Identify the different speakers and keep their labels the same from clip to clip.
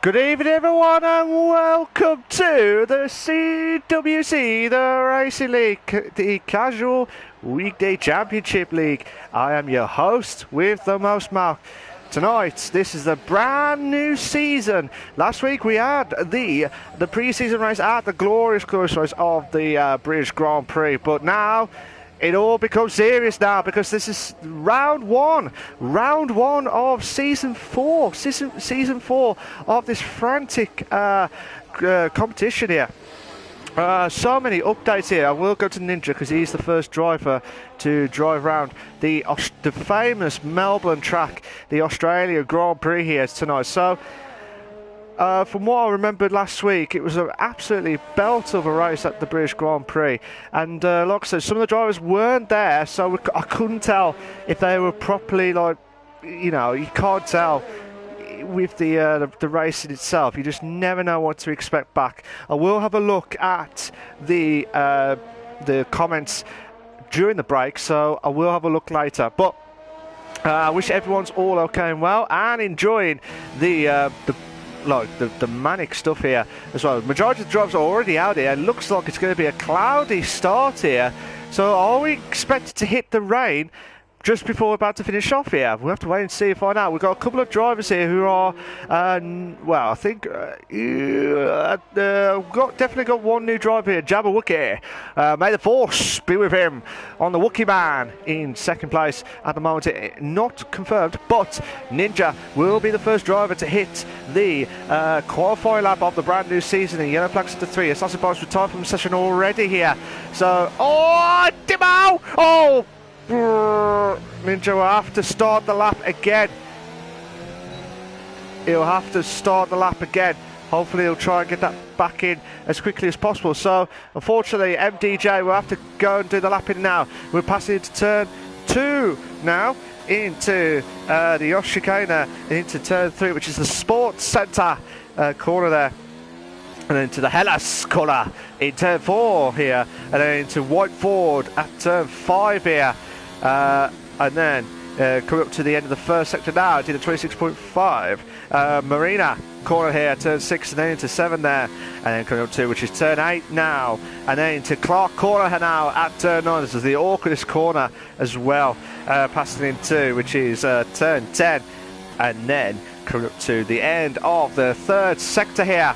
Speaker 1: Good evening, everyone, and welcome to the CWC, the Racing League, the Casual Weekday Championship League. I am your host with the most, Malc. Tonight, this is the brand new season. Last week we had the pre-season race at the glorious race of the British Grand Prix, but now it all becomes serious now because this is round one of season four of this frantic competition here. So many updates here. I will go to Ninja because he's the first driver to drive around the famous Melbourne track, the Australia Grand Prix here tonight. So from what I remembered last week, it was an absolutely belt of a race at the British Grand Prix. And like I said, some of the drivers weren't there, so I couldn't tell if they were properly, you can't tell with the racing itself. You just never know what to expect back. I will have a look at the comments during the break, so I will have a look later. But I wish everyone's all okay and well and enjoying the manic stuff here as well. The majority of the drivers are already out here. It looks like it's going to be a cloudy start here. So are we expected to hit the rain just before we're about to finish off here? We'll have to wait and see and find out. We've got a couple of drivers here who are, I think we've definitely got one new driver here, Jabba Wookie. May the Force be with him on the Wookie Man in second place at the moment. Not confirmed, but Ninja will be the first driver to hit the qualifying lap of the brand new season in yellow flags to 3. It's Sassy Boss retired from the session already here. So, Dimo! Oh! Ninja will have to start the lap again. He'll have to start the lap again. Hopefully he'll try and get that back in as quickly as possible. So unfortunately MDJ will have to go and do the lapping now. We're passing into turn 2 now, into the Yoshikana, into turn 3, which is the Sports Centre corner there. And then to the Hellas corner in turn 4 here. And then into White Ford at turn 5 here. And then coming up to the end of the first sector now, to the 26.5. Marina corner here, turn 6, and then into 7 there. And then coming up to, which is turn 8 now. And then into Clark corner now at turn 9. This is the awkwardest corner as well. Passing into, which is turn 10. And then coming up to the end of the third sector here.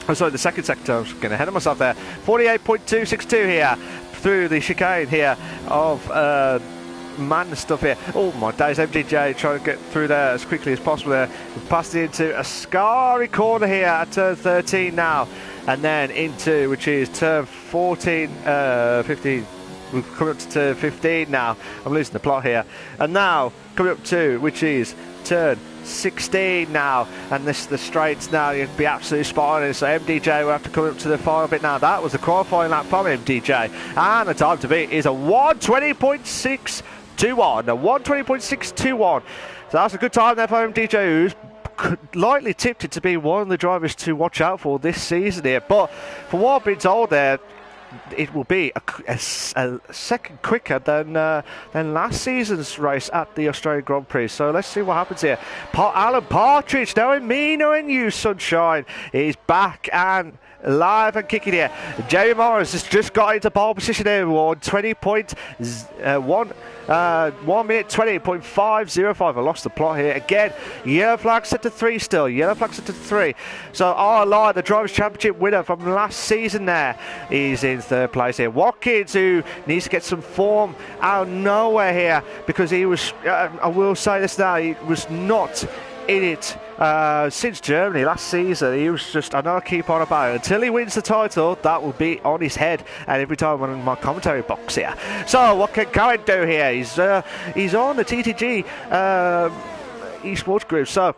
Speaker 1: Oh, sorry, the second sector. I was getting ahead of myself there. 48.262 here. Through the chicane here of man stuff here. Oh my days, MDJ trying to get through there as quickly as possible there. We've passed into a scary corner here at turn 13 now. And then into, which is turn 14, 15. We've come up to turn 15 now. I'm losing the plot here. And now coming up to, which is turn 16 now, and this the straights now. You'd be absolutely spot on it. So MDJ will have to come up to the final bit now. That was the qualifying lap from MDJ, and the time to beat is a 1:20.621. A 1:20.621. So that's a good time there for MDJ, who's lightly tipped it to be one of the drivers to watch out for this season here. But from what I've been told there, it will be a second quicker than last season's race at the Australian Grand Prix. So let's see what happens here. Alan Partridge, knowing me, knowing you, Sunshine, is back and live and kicking here. Jamie Morris has just got into pole position here. 1 minute 20.505. I lost the plot here again. Yellow flag set to 3 still. Yellow flag set to 3. So RLI, the Drivers' Championship winner from last season there, is in third place here. Watkins, who needs to get some form out of nowhere here, because he was, I will say this now, he was not in it since Germany last season. He was just, I know I keep on about it, until he wins the title, that will be on his head, and every time I'm in my commentary box here. So what can Cohen do here? He's on the TTG esports group, so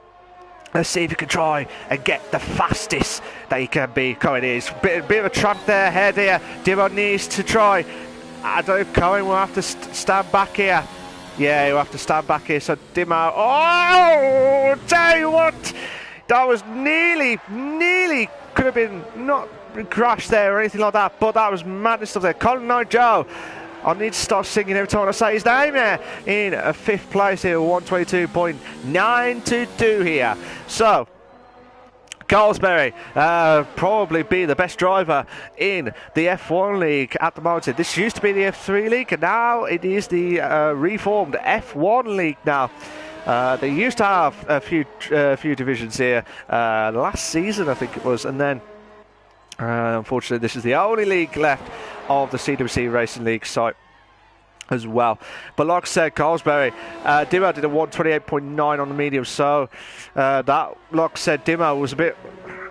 Speaker 1: let's see if he can try and get the fastest that he can be. Cohen is bit of a trap there, head here. Dimon needs to try. I don't know if Cohen will have to stand back here. Yeah, he'll have to stand back here. So Dimo, tell you what, that was nearly could have been not crashed there or anything like that, but that was madness stuff there. Colin Joe, I need to start singing every time I say his name here. In a 5th place here, 122.922 here. So Goldsberry probably be the best driver in the F1 league at the moment. This used to be the F3 league, and now it is the reformed F1 league now. They used to have a few divisions here last season, I think it was, and then unfortunately this is the only league left of the CWC Racing League site as well. But like I said, Goldsberry, Dimo did a 128.9 on the medium, so that, like I said, Dimo was a bit,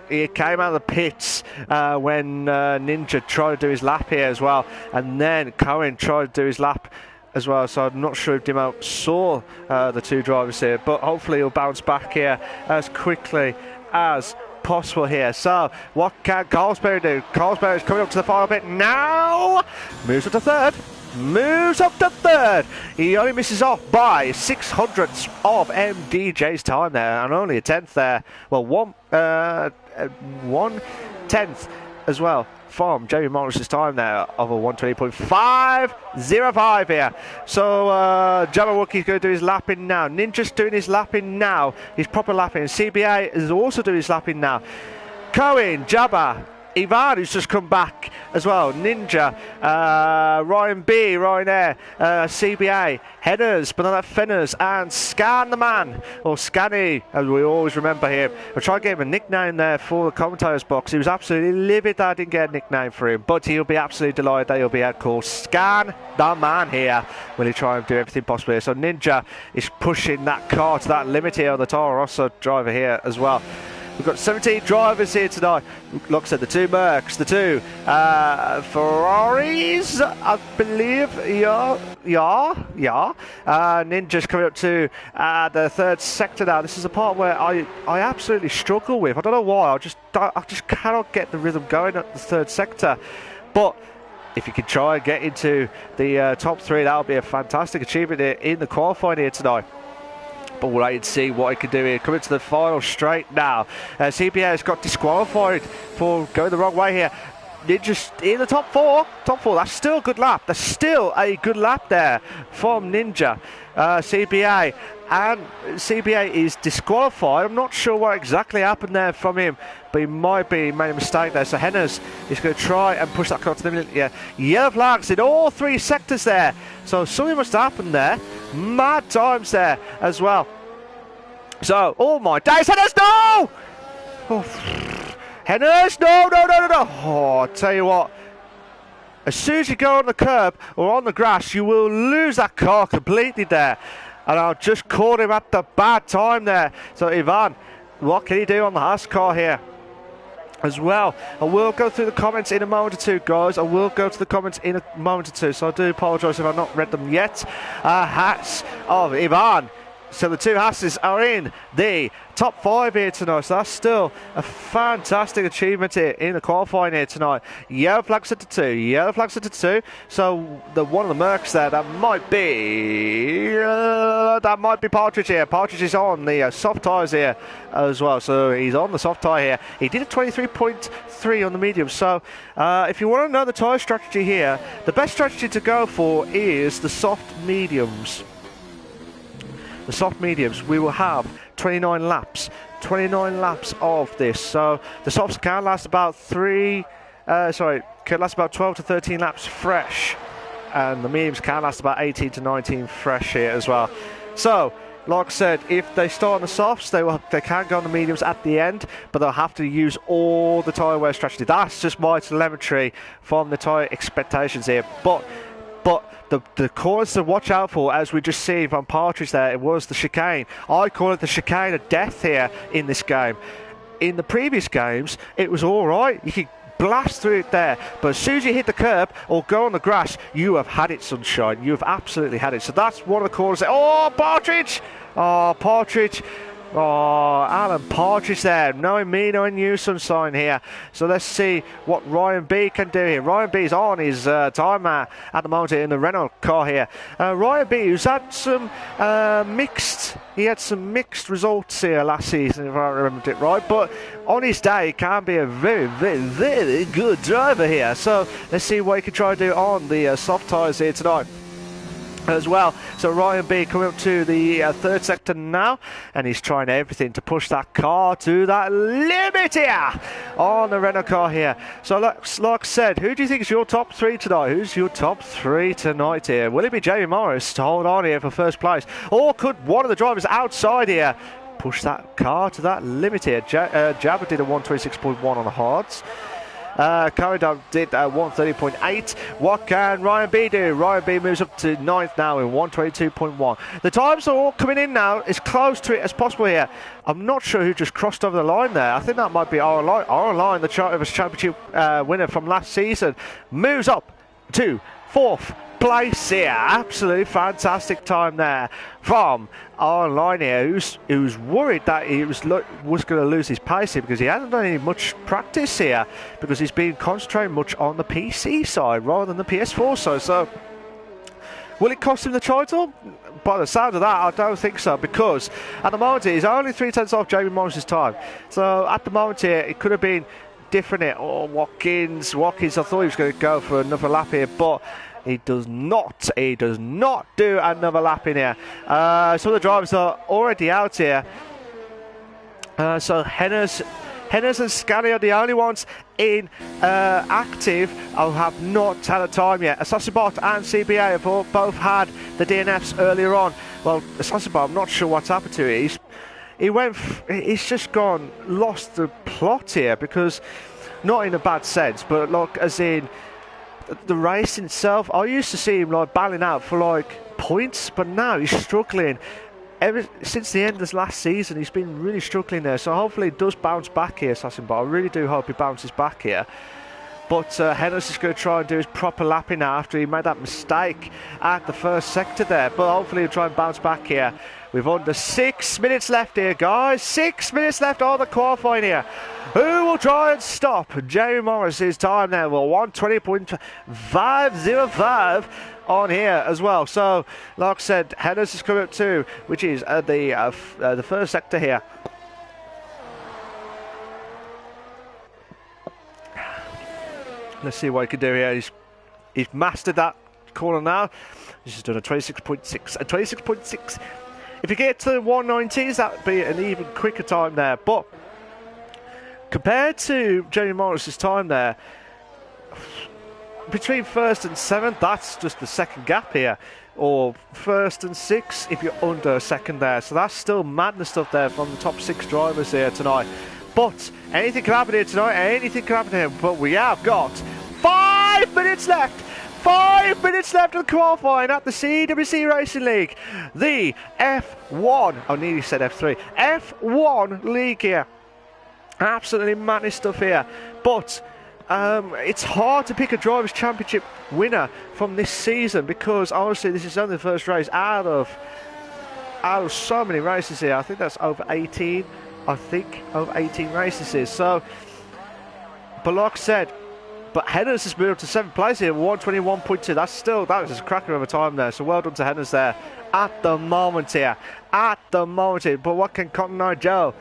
Speaker 1: he came out of the pits when Ninja tried to do his lap here as well, and then Cohen tried to do his lap as well, so I'm not sure if Dimo saw the two drivers here, but hopefully he'll bounce back here as quickly as possible here. So what can Goldsberry do? Goldsberry's coming up to the final bit now, moves up to third. Moves up to third. He only misses off by 600ths of MDJ's time there, and only a tenth there. Well, 1/10 as well from Jamie Morris's time there of a 120.505 here. So Jabberwocky's going to do his lapping now. Ninja's doing his lapping now. His proper lapping. CBA is also doing his lapping now. Cohen, Jabba, Ivan, who's just come back as well, Ninja, Ryan B, Ryan Air, CBA, Headers, Banana Fenners, and Scan the Man, or Scanny, as we always remember him. I tried to give him a nickname there for the commentators box. He was absolutely livid that I didn't get a nickname for him, but he'll be absolutely delighted that he'll be called Scan the Man here when he try and do everything possible here. So Ninja is pushing that car to that limit here on the Toro Rosso driver here as well. We've got 17 drivers here tonight. Like I said, the two Mercs, the two Ferraris, I believe. Yeah. Ninja's coming up to the third sector now. This is a part where I absolutely struggle with. I don't know why. I just cannot get the rhythm going at the third sector. But if you can try and get into the top three, that would be a fantastic achievement here in the qualifying here tonight. But we'll wait and see what he can do here. Coming to the final straight now. CPA has got disqualified for going the wrong way here. Ninja's in the top four. That's still a good lap. That's still a good lap there from Ninja. CBA. And CBA is disqualified. I'm not sure what exactly happened there from him, but he might be made a mistake there. So Henners is going to try and push that car to the limit. Yeah, yellow flags in all three sectors there. So something must have happened there. Mad times there as well. So, oh my days, Henners, no! Oh, Henners, no. Oh, I tell you what. As soon as you go on the curb or on the grass, you will lose that car completely there. And I just caught him at the bad time there. So Ivan, what can he do on the Haas car here as well? I will go through the comments in a moment or two, guys. I will go to the comments in a moment or two. So I do apologise if I've not read them yet. Hats of Ivan. So the two Hasses are in the top five here tonight. So that's still a fantastic achievement here in the qualifying here tonight. Yellow flags at the two. So the one of the Mercs there, that might be Partridge here. Partridge is on the soft tyres here as well. So he's on the soft tyre here. He did a 23.3 on the medium. So if you want to know the tyre strategy here, the best strategy to go for is the soft mediums. The soft mediums, we will have 29 laps of this. So the softs can last about 12 to 13 laps fresh, and the mediums can last about 18 to 19 fresh here as well. So like I said, if they start on the softs, they can go on the mediums at the end, but they'll have to use all the tyre wear strategy. That's just my telemetry from the tyre expectations here. But the corners to watch out for, as we just seen from Partridge there, it was the chicane. I call it the chicane of death here in this game. In the previous games, it was all right. You could blast through it there, but as soon as you hit the curb or go on the grass, you have had it, sunshine. You have absolutely had it. So that's one of the corners there. Oh, Partridge! Oh, Partridge. Oh, Alan Partridge there, knowing me, knowing you, sunshine here. So let's see what Ryan B can do here. Ryan B's on his timer at the moment in the Renault car here. Ryan B, who's had some mixed results here last season, if I remembered it right. But on his day, he can be a very, very, very good driver here. So let's see what he can try to do on the soft tyres here tonight. as well. So Ryan B coming up to the third sector now, and he's trying everything to push that car to that limit here on the Renault car here. So like I said, who do you think is your top three tonight? Who's your top three tonight here? Will it be Jamie Morris to hold on here for first place, or could one of the drivers outside here push that car to that limit here? Jabba did a 126.1 on the hards. Corridor did 130.8. What can Ryan B do? Ryan B moves up to 9th now in 122.1. The times are all coming in now, as close to it as possible here. I'm not sure who just crossed over the line there. I think that might be our line, the championship winner from last season, moves up to 4th place here. Absolutely fantastic time there from our line here, who's worried that he was going to lose his pace here because he hasn't done any much practice here, because he's been concentrating much on the PC side rather than the PS4 side. So will it cost him the title? By the sound of that, I don't think so, because at the moment he's only 3/10 off Jamie Morris's time. So at the moment here, it could have been different here. Watkins, I thought he was going to go for another lap here, but he does not. He does not do another lap in here. Some of the drivers are already out here. So Henners and Scally are the only ones in active. I have not had a time yet. Assassinbot and CBA have both had the DNFs earlier on. Well, Assassinbot, I'm not sure what's happened to it. He's just lost the plot here, because not in a bad sense, but like as in the race itself. I used to see him like battling out for like points, but now he's struggling. Ever since the end of last season, he's been really struggling there. So hopefully he does bounce back here, Assassin. But I really do hope he bounces back here. But Hennis is going to try and do his proper lapping now after he made that mistake at the first sector there. But hopefully he'll try and bounce back here. We've under 6 minutes left here, guys. 6 minutes left on the qualifying here. Who will try and stop Jamie Morris's time there? Well, 120.505 on here as well. So, like I said, Hennis is coming up too, which is the first sector here. Let's see what he can do here. He's mastered that corner now. He's just done a 26.6. A 26.6. If you get to the 190s, that would be an even quicker time there. But compared to Jamie Morris's time there, between 1st and 7th, that's just the second gap here. Or 1st and 6th if you're under a second there. So that's still madness stuff there from the top 6 drivers here tonight. But anything can happen here tonight. Anything can happen here. But we have got 5 minutes left. 5 minutes left of the qualifying at the CWC Racing League. The F1, I nearly said F3, F1 League here. Absolutely madness stuff here. But it's hard to pick a Drivers' Championship winner from this season, because honestly this is only the first race out of so many races here. I think that's over 18. Over 18 races here. So, but like I said, but Hennis has moved up to 7th place here, 121.2. That was a cracker of a time there. So well done to Hennis there at the moment here. But what can Cotton Eye Joe?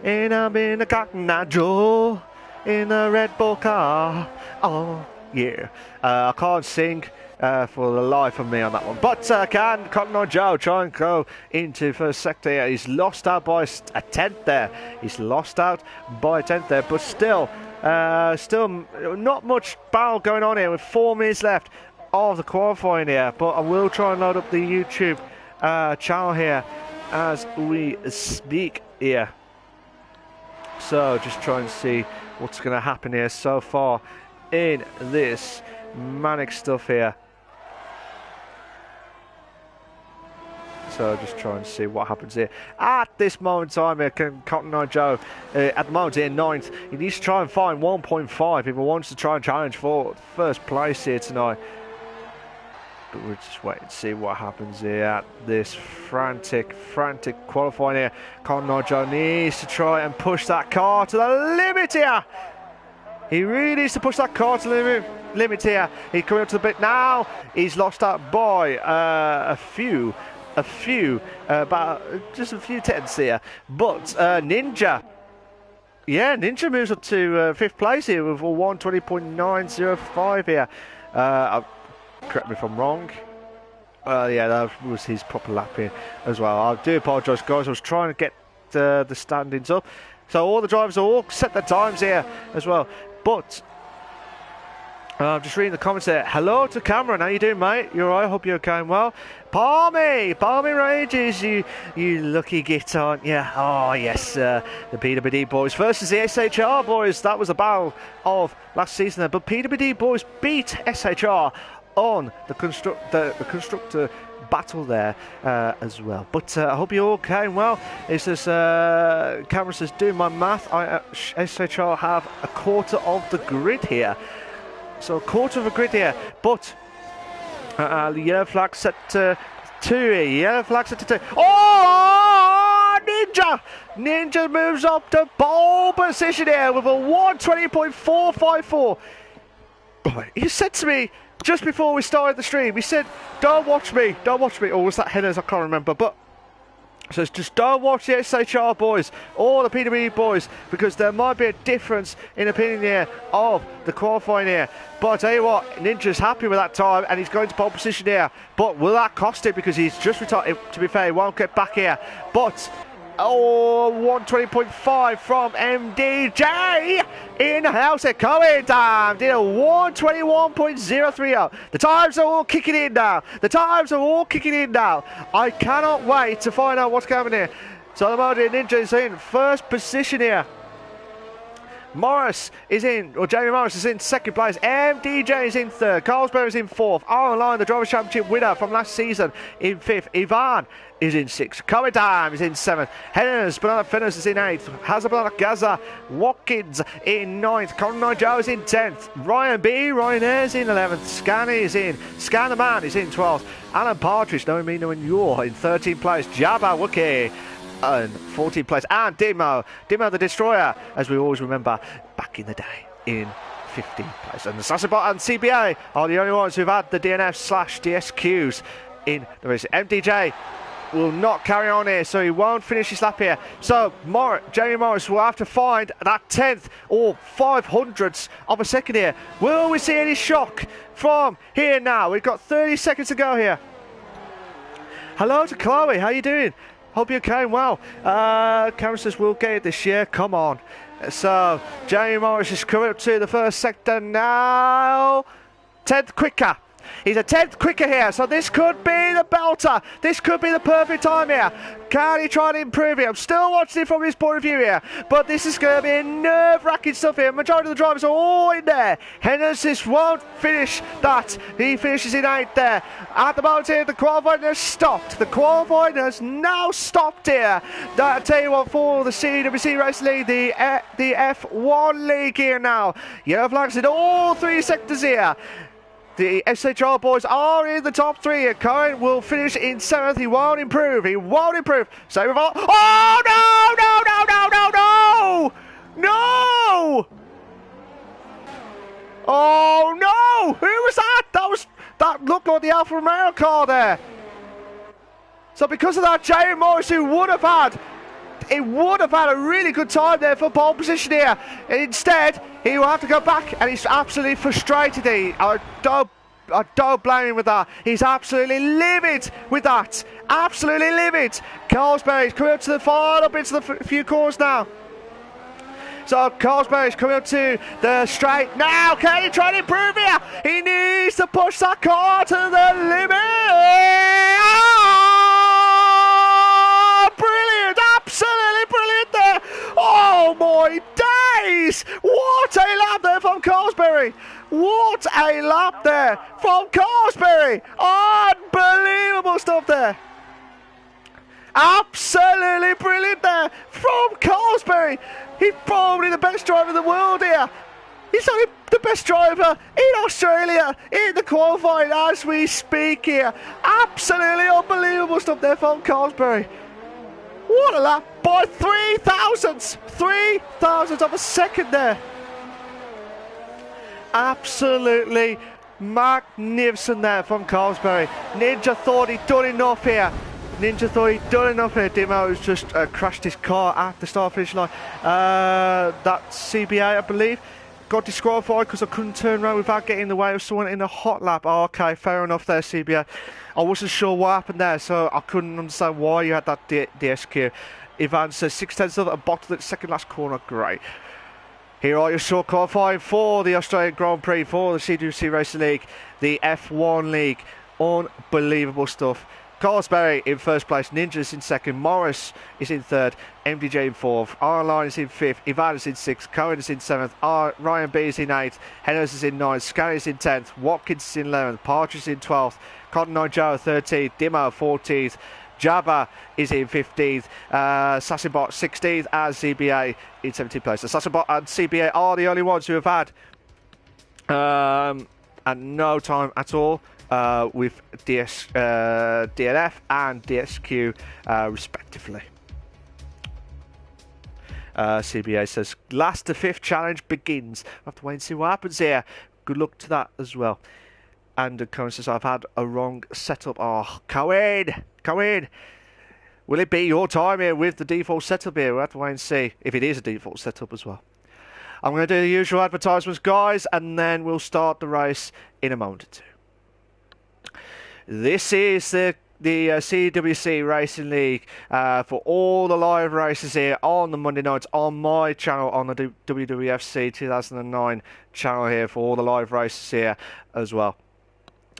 Speaker 1: And I'm in a Cotton Eye Joe in a Red Bull car. Oh yeah. I can't sing for the life of me on that one. But can Cotton Eye Joe try and go into first sector here? He's lost out by a 10th there. But still not much battle going on here with 4 minutes left of the qualifying here. But I will try and load up the YouTube channel here as we speak here. So just try and see what's going to happen here so far in this manic stuff here. So just try and see what happens here. At this moment in time here, can Cotton Eye Joe, at the moment here, 9th. He needs to try and find 1.5 if he wants to try and challenge for first place here tonight. But we'll just wait and see what happens here at this frantic qualifying here. Cotton Eye Joe needs to try and push that car to the limit here. He really needs to push that car to the limit here. He's coming up to the bit now. He's lost out by about just a few tenths here. But Ninja moves up to 5th place here with a 120.905 here. Correct me if I'm wrong. Yeah, that was his proper lap in as well. I do apologise, guys. I was trying to get the standings up. So all the drivers are all set their times here as well. But I'm just reading the comments there. Hello to Cameron. How you doing, mate? You alright? Hope you're going well. Palmy Rages, you lucky git, aren't you? Oh, yes, the PWD boys versus the SHR boys. That was the battle of last season there. But PWD boys beat SHR on the constructor battle there as well. But I hope you're all going well. It says, Cameron says, doing my math, SHR have a quarter of the grid here. So a quarter of a grid here, but the yellow flag set to 2 here. Yellow flag set to 2. Oh, Ninja moves up to pole position here with a 120.454. He said to me just before we started the stream, he said, don't watch me. Or was that Henners? I can't remember. But so it's just don't watch the SHR boys or the PWE boys, because there might be a difference in opinion here of the qualifying here. But I tell you what, Ninja's happy with that time and he's going to pole position here. But will that cost him, because he's just retired? To be fair, he won't get back here. But 120.5 from MDJ in the house at coming time. Did a 121.03 The times are all kicking in now. I cannot wait to find out what's coming here. So the moment Ninja is in first position here. Morris is in, or Jamie Morris is in second place. MDJ is in third. Carlsberg is in fourth. On line, the Drivers' Championship winner from last season, in fifth. Ivan is in sixth. Coming time is in seventh. Henners, Banana Finners is in eighth. Hazard Gaza Watkins in ninth. Conroy Joe is in 10th. Ryan Ayres in 11th. Scan is in. Scan the Man is in 12th. Alan Partridge, knowing me, knowing you're in 13th place. Jabba Wookie in 14th place, and Dimo the Destroyer, as we always remember back in the day, in 15th place. And the Sassabot and CBA are the only ones who've had the DNF/DSQs in the race. MDJ will not carry on here, so he won't finish his lap here. So Jamie Morris will have to find that 10th or 500ths of a second here. Will we see any shock from here now? We've got 30 seconds to go here. Hello to Chloe, how you doing? Hope you're going well. Cameron says we'll get it this year. Come on. So Jamie Morris is coming up to the first sector now. 10th quicker. He's a 10th quicker here, so this could be the belter. This could be the perfect time here. Can he try to improve it? I'm still watching it from his point of view here, but this is going to be nerve-wracking stuff here. Majority of the drivers are all in there. Hennessy won't finish that. He finishes in 8th there. At the moment here, the qualifying has stopped. The qualifying has now stopped here. I tell you what, for the CWC Race League, the F1 League here now. Yellow flags in all 3 sectors here. The SHR boys are in the top 3. Cohen will finish in 7th. He won't improve. So, oh, no! Oh, no! Who was that? That looked like the Alfa Romeo car there. So, because of that, Jamie Morris, who would have had a really good time there for pole position here. Instead, he will have to go back, and he's absolutely frustrated. I don't blame him with that. He's absolutely livid with that. Absolutely livid. Carlsberg is coming up to the final bits of the few corners now. So Carlsberg is coming up to the straight now. Can he try to improve here? He needs to push that car to the limit. Oh, brilliant. Absolutely brilliant there. Oh my days. What a lap there from Carlsberg. What a lap there from Carlsberg. Unbelievable stuff there. Absolutely brilliant there from Carlsberg. He's probably the best driver in the world here. He's only the best driver in Australia in the qualifying as we speak here. Absolutely unbelievable stuff there from Carlsberg. What a lap by 3,000ths of a second there. Absolutely magnificent there from Carlsberg. Ninja thought he'd done enough here. Dimo's just crashed his car at the start finish line. That CBA, I believe. got disqualified because I couldn't turn around without getting in the way of someone in a hot lap. Oh, okay, fair enough there, CBA. I wasn't sure what happened there, so I couldn't understand why you had that DSQ. Ivan says 6/10 of a bottle at second last corner. Great. Here are your short qualifying for the Australian Grand Prix, for the CWC Racing League, the F1 League. Unbelievable stuff. Carsberry in first place, Ninja is in second, Morris is in third, MDJ in fourth, Arline is in fifth, Ivan is in sixth, Cohen is in seventh, Ryan B is in eighth, Henners is in ninth, Scanny is in 10th, Watkins is in 11th, Partridge is in 12th, Cotton Eye Joe 13th, Dimo 14th, Jabba is in 15th, Sassibot 16th, and CBA in 17th place. So Sassibot and CBA are the only ones who have had at no time at all with DNF and DSQ respectively. CBA says last to fifth challenge begins. We'll have to wait and see what happens here. Good luck to that as well. And Cohen says I've had a wrong setup. Oh, Cohen, will it be your time here with the default setup here? We'll have to wait and see if it is a default setup as well. I'm going to do the usual advertisements, guys, and then we'll start the race in a moment or two. This is the CWC Racing League for all the live races here on the Monday nights on my channel, on the WWFC 2009 channel here, for all the live races here as well.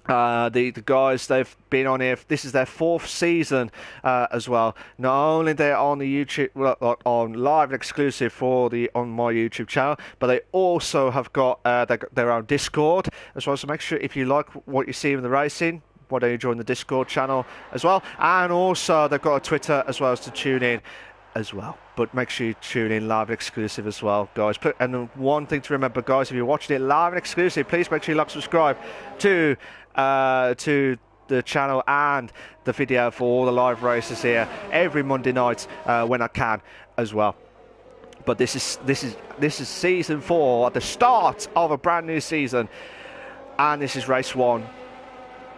Speaker 1: The guys, they've been on here. This is their fourth season as well. Not only they're on the YouTube, on live and exclusive on my YouTube channel, but they also have got their own Discord as well. So make sure, if you like what you see in the racing, why don't you join the Discord channel as well? And also they've got a Twitter as well as to tune in as well. But make sure you tune in live and exclusive as well, guys. And one thing to remember, guys, if you're watching it live and exclusive, please make sure you like, subscribe to the channel and the video for all the live races here every Monday night when I can as well. But this is season 4, at the start of a brand new season, and this is race 1.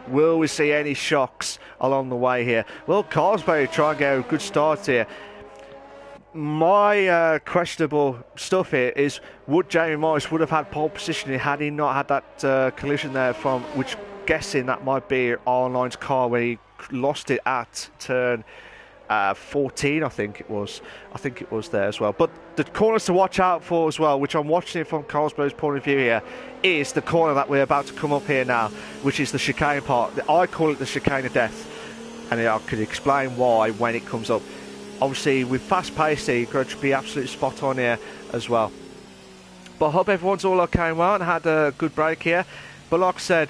Speaker 1: Will we see any shocks along the way here? Will Carsberry try and get a good start here? My questionable stuff here is, would Jamie Morris would have had pole position had he not had that collision there, from which guessing that might be Arline's car when he lost it at turn 14, I think it was there as well. But the corners to watch out for as well, which I'm watching it from Carsberry's point of view here, is the corner that we're about to come up here now, which is the chicane part. I call it the chicane of death, and I could explain why when it comes up. Obviously, with fast pace here, you've got to be absolutely spot on here as well. But I hope everyone's all okay and well and had a good break here. But like I said,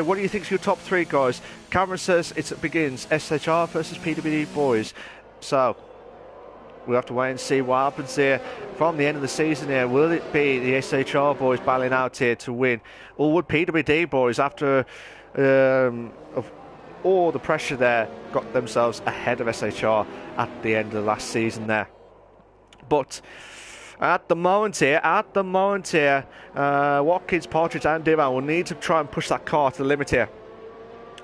Speaker 1: what do you think is your top 3, guys? Cameron says it begins SHR versus PWD boys. So we'll have to wait and see what happens here from the end of the season here. Will it be the SHR boys battling out here to win, or would PWD boys, after of all the pressure there, got themselves ahead of SHR at the end of the last season there? But at the moment here, Watkins, Partridge and Dimo will need to try and push that car to the limit here.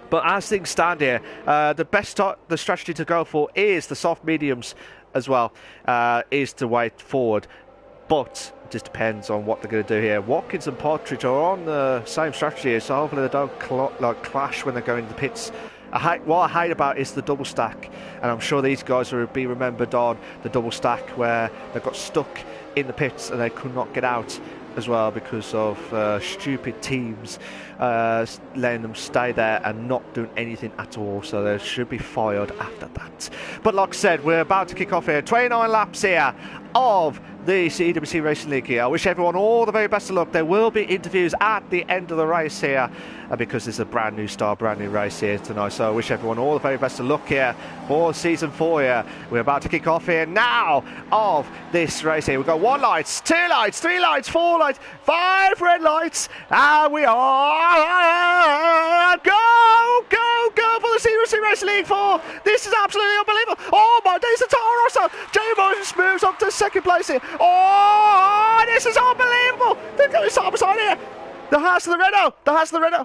Speaker 1: But as things stand here, the strategy to go for is the soft mediums as well, is to wait forward. But it just depends on what they're going to do here. Watkins and Partridge are on the same strategy here, so hopefully they don't clash when they go into the pits. What I hate about is the double stack, and I'm sure these guys will be remembered on the double stack where they got stuck in the pits and they could not get out as well because of stupid teams letting them stay there and not doing anything at all. So they should be fired after that. But like I said, we're about to kick off here. 29 laps here of the CWC Racing League here. I wish everyone all the very best of luck. There will be interviews at the end of the race here because it's a brand new start, brand new race here tonight. So I wish everyone all the very best of luck here for season 4 here. We're about to kick off here now of this race here. We've got 1 light, 2 lights, 3 lights, 4 lights, 5 red lights, and we are go for the CWC Racing League 4. This is absolutely unbelievable. Oh my days, the Toro Rosso. Jamie Moses moves up to second place here. Oh, this is unbelievable. They've got this side by side here. The Haas of the Renault.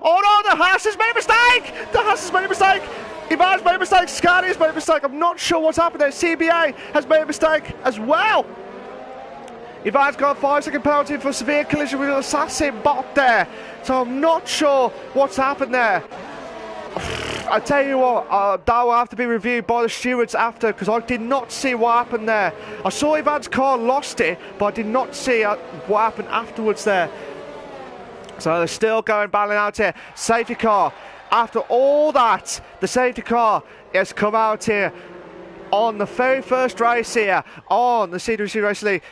Speaker 1: Oh no, the Haas has made a mistake. Ivan's made a mistake. Scotty has made a mistake. I'm not sure what's happened there. CBA has made a mistake as well. Ivan's got a 5-second penalty for severe collision with an assassin bot there. So I'm not sure what's happened there. I tell you what, that will have to be reviewed by the stewards after, because I did not see what happened there. I saw Ivan's car lost it, but I did not see what happened afterwards there. So they're still battling out here. Safety car. After all that, the safety car has come out here on the very first race here on the CWC Racing League.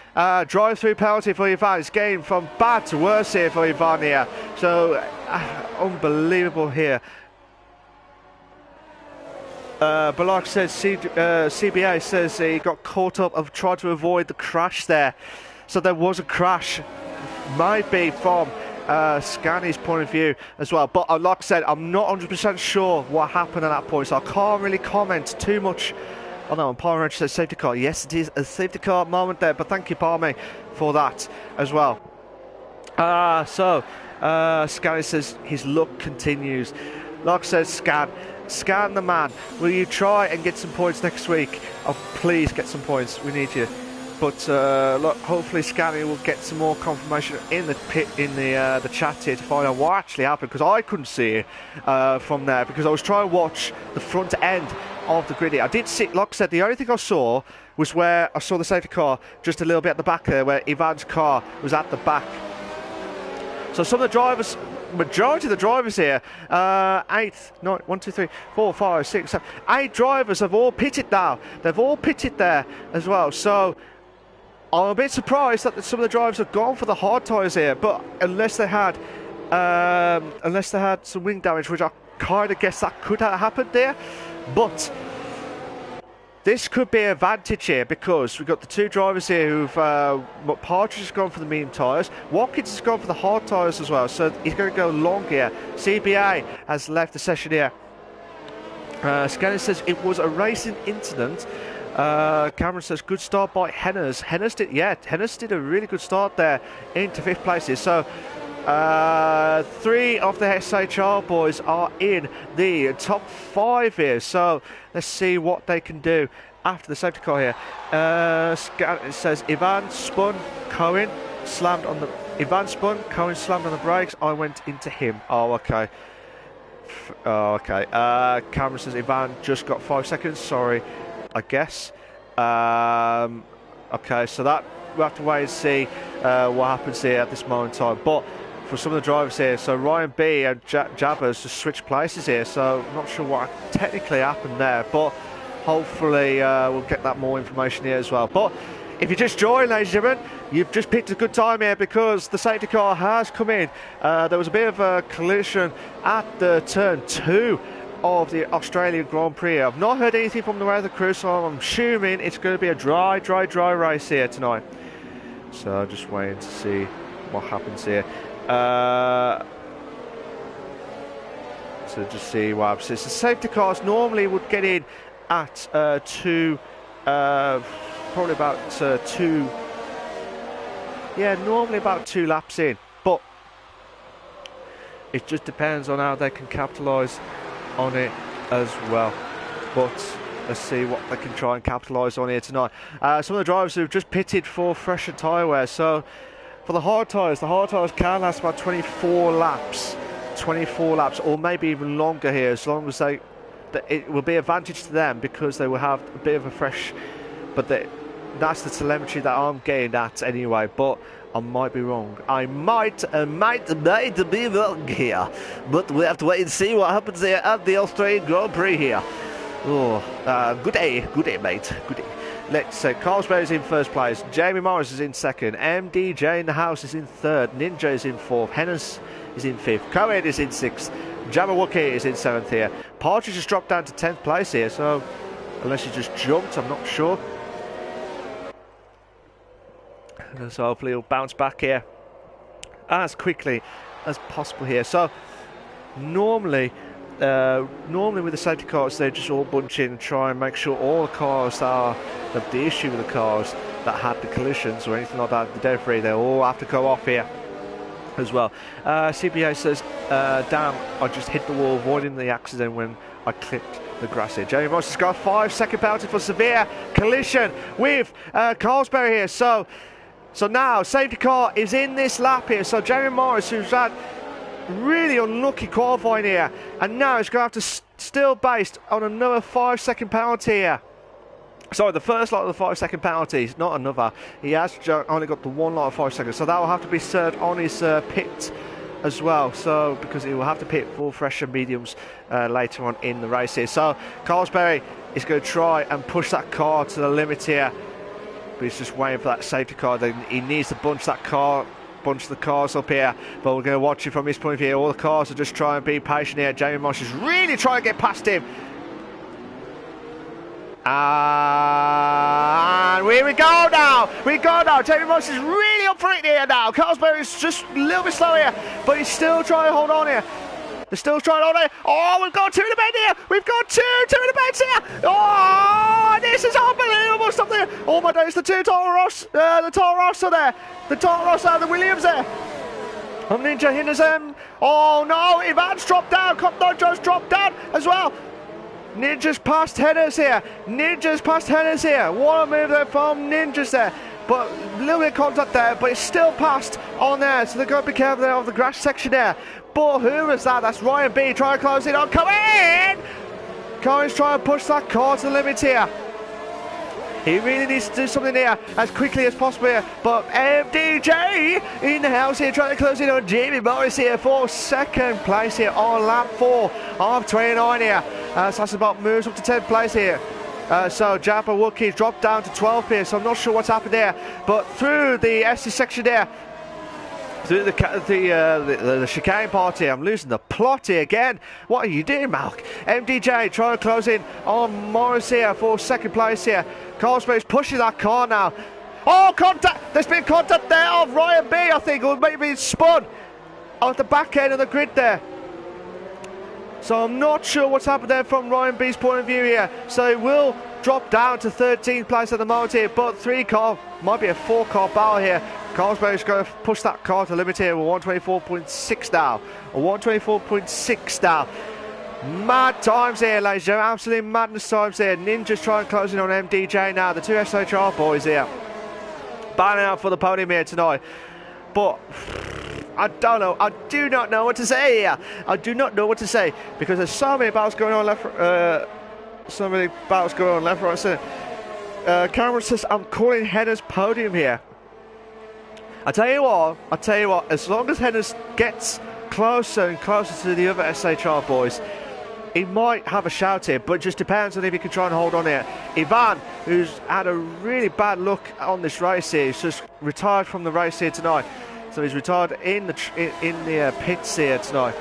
Speaker 1: Drive-through penalty for Ivan. It's getting from bad to worse here for Ivan here. So, unbelievable here. But like I said, CBA says he got caught up of trying to avoid the crash there. So there was a crash. Might be from Scani's point of view as well. But like I said, I'm not 100% sure what happened at that point. So I can't really comment too much. Oh no, Palmer says safety car. Yes, it is a safety car moment there. But thank you, Palmer, for that as well. Scani says his luck continues. Like I said, Scan the man. Will you try and get some points next week? Oh, please get some points. We need you. But look, hopefully Scanny will get some more confirmation in the chat here to find out what actually happened, because I couldn't see it from there, because I was trying to watch the front end of the grid. I did see, like I said, the only thing I saw was where I saw the safety car just a little bit at the back there, where Ivan's car was at the back. So some of the drivers, majority of the drivers here, 8 drivers have all pitted now. They've all pitted there as well. So I'm a bit surprised that some of the drivers have gone for the hard tyres here. But unless they had some wing damage, which I kind of guess that could have happened there. But this could be an advantage here, because we've got the two drivers here who've Partridge has gone for the medium tyres, Watkins has gone for the hard tyres as well, so he's going to go long here. CBA has left the session here. Scanner says it was a racing incident. Cameron says good start by Hennes. Hennes did a really good start there into 5th place here. So 3 of the SHR boys are in the top 5 here, so let's see what they can do after the safety car here. It says Ivan spun, Cohen slammed on the brakes. I went into him. Oh, okay. Cameron says Ivan just got 5 seconds. Sorry, I guess. Okay, so that we'll have to wait and see what happens here at this moment in time. But for some of the drivers here, so Ryan B and Jabbers just switched places here, so I'm not sure what technically happened there, but hopefully we'll get that more information here as well. But if you just joined, ladies and gentlemen, you've just picked a good time here, because the safety car has come in. There was a bit of a collision at the turn 2 of the Australian Grand Prix. I've not heard anything from the weather crew, so I'm assuming it's going to be a dry race here tonight. So just waiting to see what happens here. So just see what happens. So the safety cars normally would get in at probably about 2. Yeah, normally about 2 laps in, but it just depends on how they can capitalise on it as well. But let's see what they can try and capitalise on here tonight. Some of the drivers who've just pitted for fresher tyre wear. So for the hard tyres can last about 24 laps, or maybe even longer here, as long as it will be advantage to them, because they will have a bit of a fresh. But that's the telemetry that I'm getting at anyway. But I might be wrong. I might be wrong here. But we have to wait and see what happens here at the Australian Grand Prix here. Oh, good day, mate. Good day. Let's say Carlsberg is in 1st place. Jamie Morris is in 2nd. MDJ in the house is in 3rd. Ninja is in 4th. Hennes is in 5th. Coed is in 6th. Jabberwocky is in 7th here. Partridge has dropped down to 10th place here. So unless he just jumped, I'm not sure. So hopefully he'll bounce back here as quickly as possible here. So normally with the safety cars, they just all bunch in and try and make sure all the cars that the issue with the cars that had the collisions or anything like that, the debris, they all have to go off here as well. CBA says, damn, I just hit the wall, avoiding the accident when I clipped the grass here. Jamie Moss has got a 5-second penalty for severe collision with Carlsberg here. So So now, safety car is in this lap here. So Jamie Morris, who's had really unlucky qualifying here, and now he's going to have to still based on another 5-second penalty here. Sorry, the first lot of the 5-second penalties, not another. He has only got the one lot of 5 seconds, so that will have to be served on his pit as well. So because he will have to pit full, fresh and mediums later on in the race here. So Carlsberry is going to try and push that car to the limit here. But he's just waiting for that safety car. He needs to bunch the cars up here, but we're going to watch it from his point of view. All the cars are just trying to be patient here. Jamie Moss is really trying to get past him. And here we go now. Jamie Moss is really up for it here now. Carlsberry is just a little bit slow here, but he's still trying to hold on here. They're still trying to hold on. Oh, we've got two in the bed here. We've got two in the beds here. Oh, this is unbelievable stuff there. Oh my days, the Toro Rosso there. The Toro Rosso and the Williams there. And Ninja hinders them. Oh no, Ivan's dropped down. Cotnojo's dropped down as well. Ninja's past Hennes here. What a move there from Ninja's there. But a little bit of contact there, but it's still passed on there. So they've got to be careful there of the grass section there. But who is that? That's Ryan B trying to close it on. Come in! Cohen's trying to push that car to the limit here. He really needs to do something here as quickly as possible here. But MDJ in the house here trying to close in on Jamie Morris here for second place here on lap 4 of 29 here. So that's about moves up to 10th place here. So Jabba Wookie's dropped down to 12 here, so I'm not sure what's happened there. But through the SC section there, through the chicane part here, I'm losing the plot here again. What are you doing, Malc? MDJ trying to close in on Morris here for second place here. Carlsberry's pushing that car now. Oh, contact! There's been contact there of Ryan B, I think, or maybe it's spun at the back end of the grid there. So I'm not sure what's happened there from Ryan B's point of view here. So he will drop down to 13th place at the moment here, but 3-car, might be a 4-car battle here. Carlsberry's going to push that car to limit here with 124.6 now. 124.6 now. Mad times here, ladies and gentlemen. Absolute madness times here. Ninja's trying to close in on MDJ now. The two SHR boys here. Battling out for the podium here tonight. But I don't know. I do not know what to say here. I do not know what to say because there's so many battles going on left, right, center. Cameron says I'm calling Hennes podium here. I tell you what. As long as Hennes gets closer and closer to the other SHR boys, he might have a shout here, but it just depends on if he can try and hold on here. Ivan, who's had a really bad look on this race here, he's just retired from the race here tonight. So he's retired in the pits here tonight.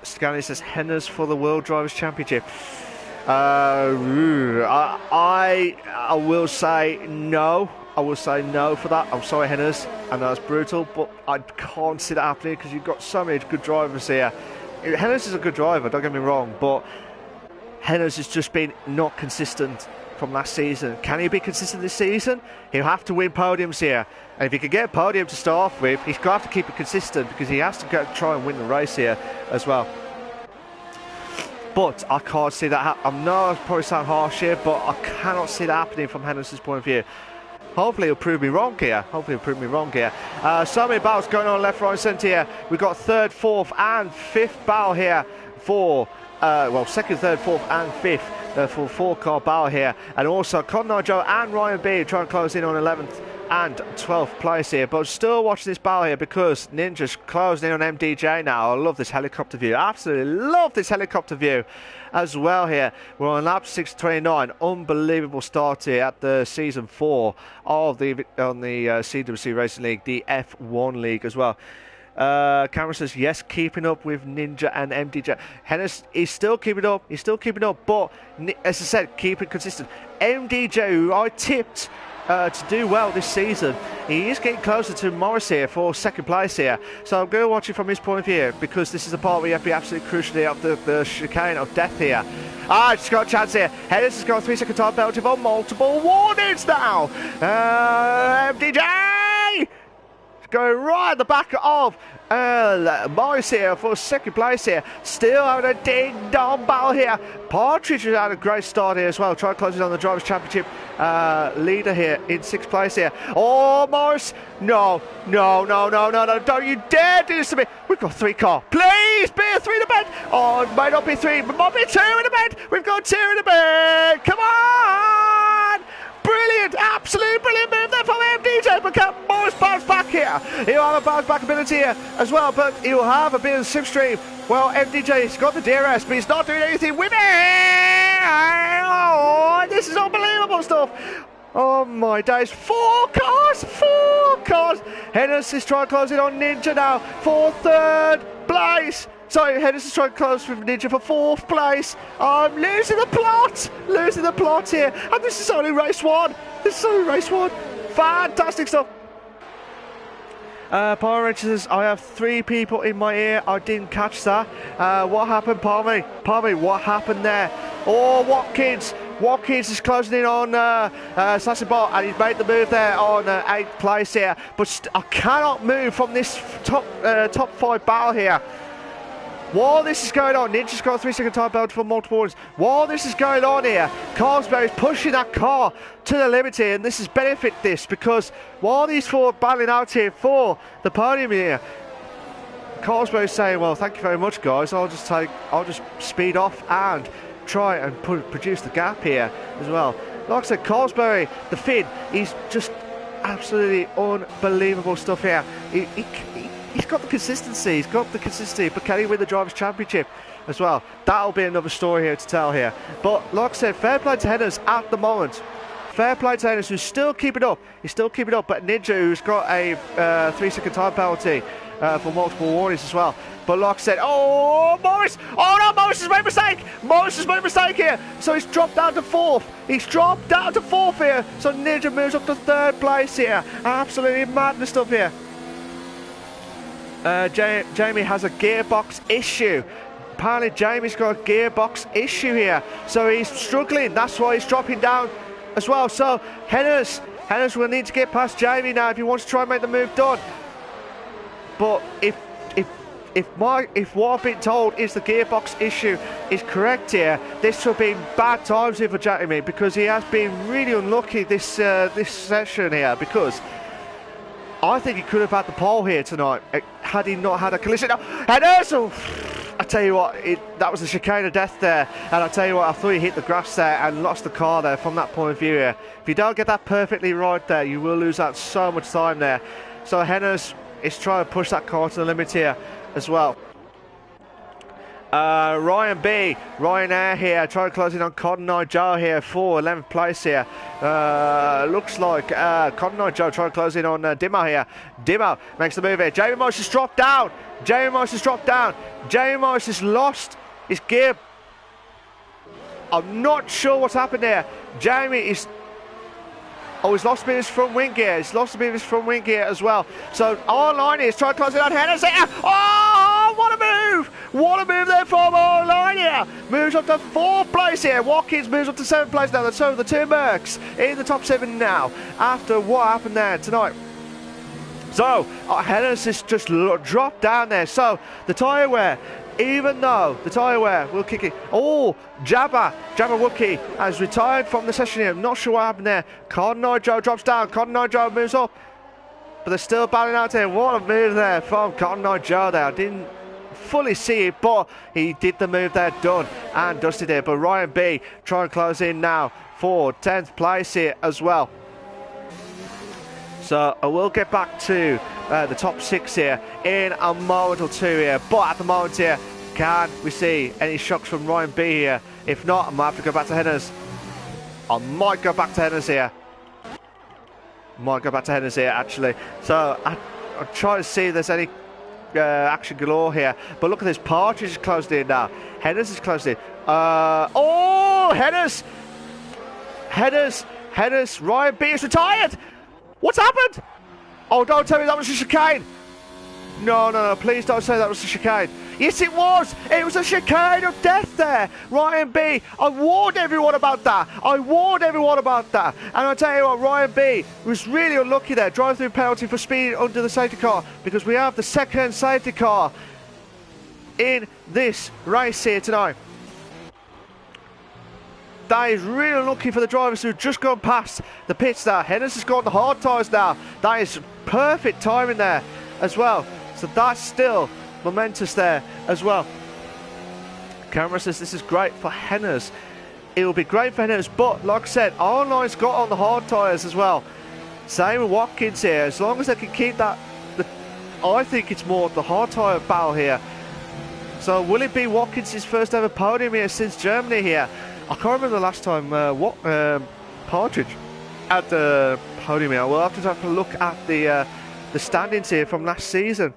Speaker 1: Scanley says Hennes for the World Drivers' Championship. I will say no. I will say no for that. I'm sorry, Hennes. I know it's brutal, but I can't see that happening because you've got so many good drivers here. Hennes is a good driver, don't get me wrong, but Hennes has just been not consistent from last season. Can he be consistent this season? He'll have to win podiums here. And if he can get a podium to start off with, he's going to have to keep it consistent because he has to try and win the race here as well. But I can't see that I know I probably sound harsh here, but I cannot see that happening from Hennes' point of view. Hopefully he'll prove me wrong here. So many battles going on left, right, centre here. We've got third, fourth, and fifth battle here for second, third, fourth, and fifth for 4-car battle here. And also Cotnojo and Ryan B trying to close in on 11th and 12th place here. But still watching this battle here because Ninja's closing in on MDJ now. I love this helicopter view. Absolutely love this helicopter view as well here. We're on lap 6:29. Unbelievable start here at the season 4 of the CWC Racing League, the F1 League as well. Cameron says yes, keeping up with Ninja and MDJ. Hennes is still keeping up. But as I said, keep it consistent. MDJ, who I tipped to do well this season, he is getting closer to Morris here for second place here. So I'm going to watch it from his point of view because this is the part where you have to be absolutely crucial here of the chicane of death here. Just got a chance here. Hennes has got a 3-second time penalty for multiple warnings now. MDJ going right at the back of Morris here for second place here. Still having a ding-dong battle here. Partridge has had a great start here as well. Try closing on the Drivers' Championship leader here in 6th place here. Oh, Morris. No. Don't you dare do this to me. We've got 3 car. Please be a 3 in the bed. Oh, it might not be 3, but might be 2 in the bed. We've got 2 in the bed. Come on. Brilliant, absolute brilliant move there from MDJ, but can Morris bounce back here? He'll have a bounce back ability here as well, but he'll have a bit of slipstream. Well, MDJ's got the DRS, but he's not doing anything with it. Oh, this is unbelievable stuff. Oh my days, 4 cars. Hennis is trying to close in on Ninja now for 3rd place. Sorry, Hennis is trying to close with Ninja for 4th place. I'm losing the plot here. And this is only race 1. Fantastic stuff. Power Rangers, I have 3 people in my ear. I didn't catch that. What happened, Palmy? What happened there? Oh, Watkins is closing in on Sassibot, and he's made the move there on 8th place here. But I cannot move from this top 5 battle here. While this is going on, Ninja's got a 3-second time belt for multiple orders. While this is going on here, Carlsberry's pushing that car to the limit here, and this has benefit this, because while these 4 are battling out here for the podium here, Carlsberry's saying, well, thank you very much, guys. I'll just speed off and try and produce the gap here as well. Like I said, Carlsberry, the Finn, he's just absolutely unbelievable stuff here. He's got the consistency, but can he win the Drivers' Championship as well? That'll be another story here to tell here. But like I said, fair play to Hennis at the moment. Fair play to Hennis, who's still keeping up. But Ninja, who's got a 3-second time penalty for multiple warnings as well. But like I said, oh, Morris! Oh no, Morris has made a mistake here. So he's dropped down to 4th. Here. So Ninja moves up to 3rd place here. Absolutely madness stuff here. Jamie has a gearbox issue. Apparently Jamie's got a gearbox issue here, so he's struggling. That's why he's dropping down as well. So Hennis will need to get past Jamie now if he wants to try and make the move done. But if what I've been told is the gearbox issue is correct here, this will be bad times here for Jamie, because he has been really unlucky this session here, because I think he could have had the pole here tonight had he not had a collision. And also, I tell you what, that was a chicane of death there. And I tell you what, I thought he hit the grass there and lost the car there from that point of view here. If you don't get that perfectly right there, you will lose out so much time there. So Hennis is trying to push that car to the limit here as well. Ryan Air here, trying to close in on Cotton Eye Joe here for 11th place here. Looks like Cotton Eye Joe trying to close in on Dimo here. Dimo makes the move here. Jamie Morris has dropped down. Jamie Morris has lost his gear. I'm not sure what's happened there. Jamie is... Oh, he's lost a bit of his front wing gear. As well. So online is trying to close it on Henderson. Oh, what a move! What a move there from online here. Moves up to 4th place here. Watkins moves up to 7th place now. So the 2 Mercs in the top 7 now after what happened there tonight. So Henderson just dropped down there. So the tyre wear, even though the tyre wear will kick it. Oh, Jabba Wookie has retired from the session here. I'm not sure what happened there. Cotton Eye Joe drops down. Cotton Eye Joe moves up. But they're still battling out here. What a move there from Cotton Eye Joe there. I didn't fully see it, but he did the move there, done and dusted it. But Ryan B trying to close in now for 10th place here as well. So I will get back to the top 6 here in a moment or two here. But at the moment here, can we see any shocks from Ryan B here? If not, I might have to go back to Hennis. I might go back to Hennis here. Actually. So I'll try to see if there's any action galore here. But look at this, Partridge is closed in now. Hennis is closed in. Hennis, Ryan B is retired. What's happened? Oh, don't tell me that was a chicane. No, no, no, please don't say that was a chicane. Yes, it was. It was a chicane of death there. Ryan B, I warned everyone about that. I warned everyone about that. And I tell you what, Ryan B was really unlucky there. Drive-through penalty for speeding under the safety car, because we have the second safety car in this race here tonight. That is really unlucky for the drivers who've just gone past the pits there. Hennis has got the hard tyres now. That is perfect timing there as well. So that's still momentous there as well. Camera says this is great for Hennis. It will be great for Hennis, but like I said, Online's got on the hard tyres as well. Same with Watkins here. As long as they can keep that, I think it's more the hard tyre battle here. So will it be Watkins' first ever podium here since Germany here? I can't remember the last time Partridge at the podium here. We'll have to look at the standings here from last season.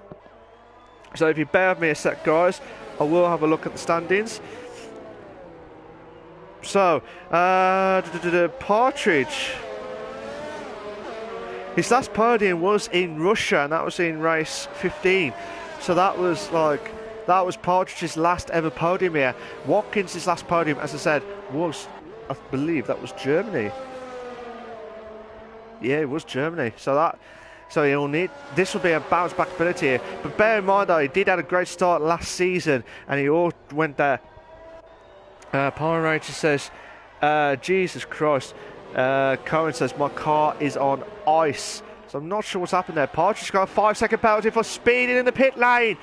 Speaker 1: So if you bear with me a sec, guys, I will have a look at the standings. So, Partridge, his last podium was in Russia, and that was in race 15. So that was Partridge's last ever podium here. Watkins' last podium, as I said, was, I believe that was Germany. Yeah, it was Germany. So he'll need, this will be a bounce back ability here. But bear in mind though, he did have a great start last season, and he all went there. Power Ranger says, Jesus Christ. Cohen says, my car is on ice. So I'm not sure what's happened there. Partridge got a 5-second penalty for speeding in the pit lane.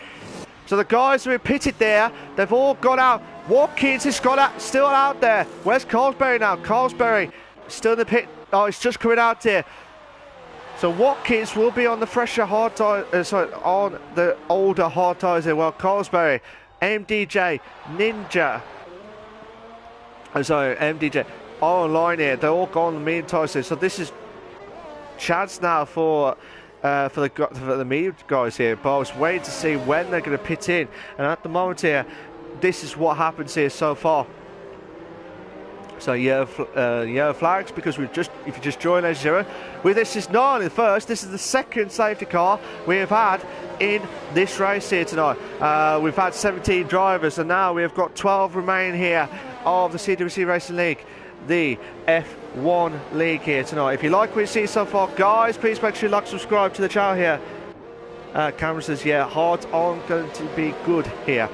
Speaker 1: So the guys who are pitted there, they've all got out. Watkins is still out there. Where's Carlsberry now? Carlsberry still in the pit. Oh, he's just coming out here. So Watkins will be on the fresher hard tyres, on the older hard tyres here. Well, Carlsberry, MDJ, Ninja, MDJ, online here. They're all gone on the medium tyres here. So this is chance now for the medium guys here. But I was waiting to see when they're going to pit in, and at the moment here, this is what happens here so far. So yellow flags, because if you just joined as zero, with this is not only the first, this is the second safety car we have had in this race here tonight. We've had 17 drivers, and now we have got 12 remaining here of the CWC Racing League, the F1 League here tonight. If you like what you see so far, guys, please make sure you like, subscribe to the channel here. Cameron says, yeah, hard on going to be good here.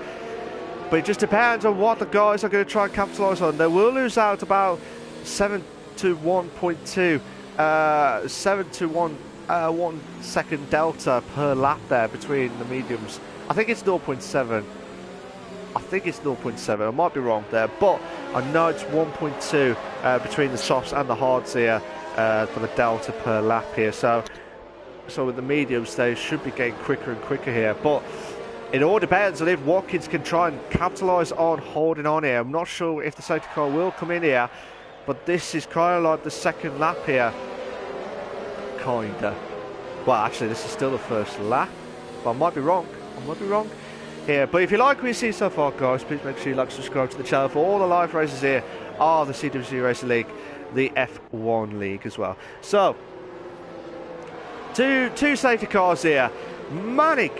Speaker 1: But it just depends on what the guys are going to try and capitalise on. They will lose out about 7 to 1.2, 7 to 1 second delta per lap there between the mediums. I think it's 0.7. I think it's 0.7. I might be wrong there, but I know it's 1.2 between the softs and the hards here for the delta per lap here. So with the mediums, they should be getting quicker and quicker here. But it all depends on if Watkins can try and capitalise on holding on here. I'm not sure if the safety car will come in here, but this is kind of like the second lap here. Kinda. Well, actually, this is still the first lap, but I might be wrong. Here, but if you like what you see so far, guys, please make sure you like, subscribe to the channel for all the live races here are the CWC Racing League, the F1 League as well. So, two safety cars here. Manic.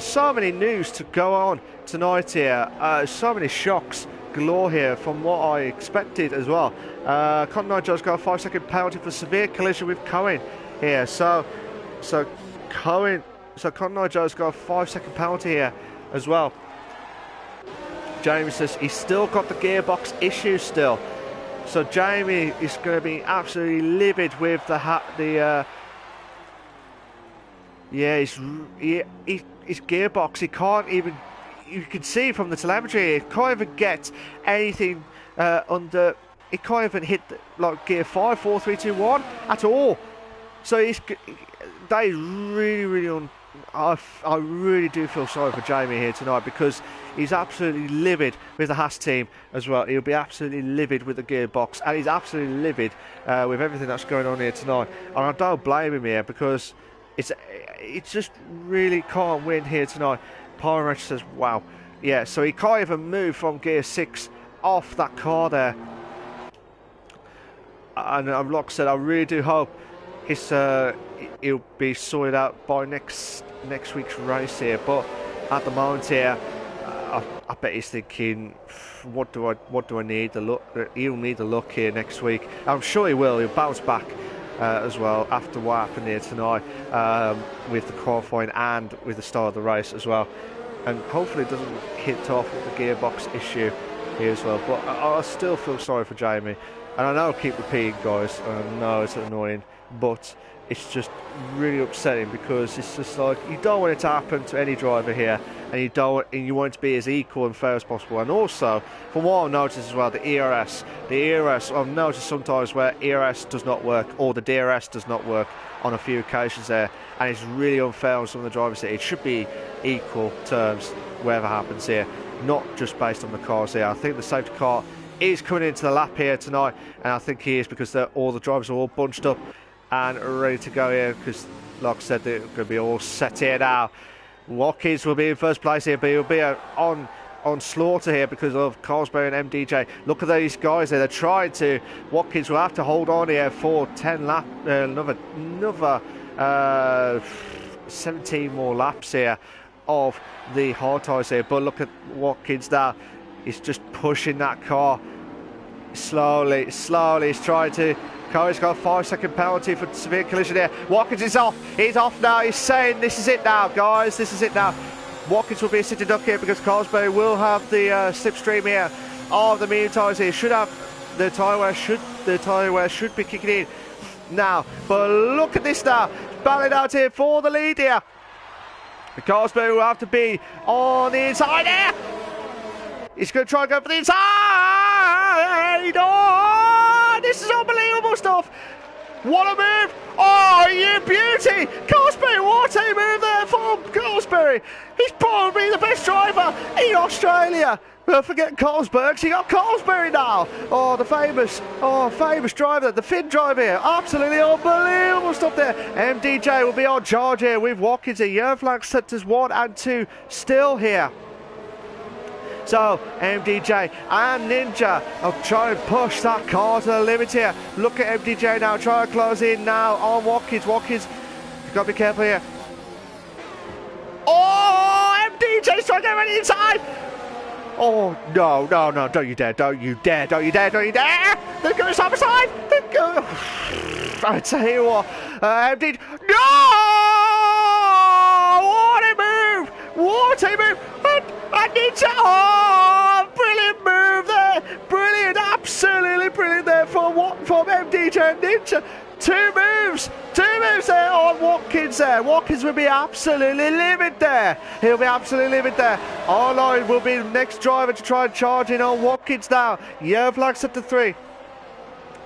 Speaker 1: So many news to go on tonight here. So many shocks galore here from what I expected as well. Cotton Eye Joe's got a 5-second penalty for severe collision with Cohen here. So Cotton Eye Joe's got a 5-second penalty here as well. Jamie says he's still got the gearbox issue still. So Jamie is going to be absolutely livid with his gearbox. He can't even, you can see from the telemetry, he can't even get anything under, he can't even hit like gear 5, 4, 3, 2, 1 at all. So that is really I really do feel sorry for Jamie here tonight, because he's absolutely livid with the Haas team as well. He'll be absolutely livid with the gearbox, and he's absolutely livid with everything that's going on here tonight. And I don't blame him here, because it's just really can't win here tonight. Power Ranger says, wow. Yeah, so he can't even move from gear 6 off that car there. And like I said, I really do hope he'll be sorted out by next week's race here. But at the moment here, I bet he's thinking, what do I need? The look. He'll need the luck here next week. I'm sure he will. He'll bounce back as well after what happened here tonight with the qualifying and with the start of the race as well. And hopefully it doesn't hit off with the gearbox issue here as well. But I still feel sorry for Jamie. And I know I keep repeating, guys, and I know it's annoying, but it's just really upsetting because it's just like, you don't want it to happen to any driver here, and you want it to be as equal and fair as possible. And also, from what I've noticed as well, the ERS, I've noticed sometimes where ERS does not work, or the DRS does not work on a few occasions there, and it's really unfair on some of the drivers here. It should be equal terms, whatever happens here, not just based on the cars here. I think the safety car is coming into the lap here tonight, and I think he is because all the drivers are all bunched up and ready to go here because, like I said, they're going to be all set here now. Watkins will be in first place here, but he'll be on slaughter here because of Carlsberg and MDJ. Look at these guys there. They're trying to. Watkins will have to hold on here for 10 laps, another 17 more laps here of the hard tyres here. But look at Watkins now. He's just pushing that car slowly. He's trying to. He's got a 5-second penalty for severe collision here. Watkins is off. He's off now. He's saying, "This is it now, guys. This is it now." Watkins will be a sitting duck here because Carlsberg will have the slipstream here of the medium tyres here. Should have the tyre wear should be kicking in now. But look at this now. Battling out here for the lead here. Carlsberg will have to be on the inside here. He's going to try and go for the inside. Oh, this is unbelievable stuff. What a move. Oh, you beauty. Carlsberg, what a move there from Carlsberg. He's probably the best driver in Australia. Well, forget Carlsberg, you got Carlsberg now. Oh, the famous driver, the Finn driver here. Absolutely unbelievable stuff there. MDJ will be on charge here with Watkins here. Yellow flag sectors 1 and 2 still here. So, MDJ and Ninja are trying to push that car to the limit here. Look at MDJ now, trying to close in now on Watkins. Watkins, you've got to be careful here. Oh, MDJ's trying to get ready inside. Oh, no, don't you dare. They're going side by side. I tell you what, MDJ, no! What a move. And Ninja, oh, brilliant move there. Brilliant, absolutely brilliant there from MDJ and Ninja. Two moves there on Watkins there. Watkins will be absolutely livid there. He'll be absolutely livid there. Online will be the next driver to try and charge in on Watkins now. Yellow flag set to 3.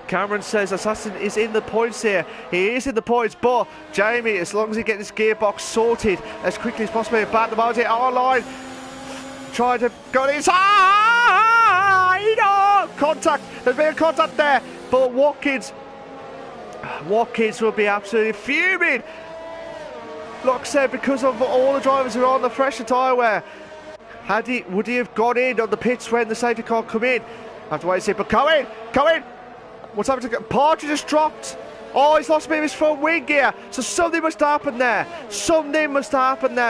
Speaker 1: Cameron says Assassin is in the points here. He is in the points, but Jamie, as long as he gets his gearbox sorted as quickly as possible, back the margin online. Trying to go inside. Oh, contact. There's been a contact there, but Watkins will be absolutely fuming. Like I said, because of all the drivers who are on the fresher tyre wear. Would he have gone in on the pits when the safety car come in? I have to wait and see, but come in. What's happened to Partridge? Just dropped. Oh, he's lost a bit of his front wing gear. So something must happen there.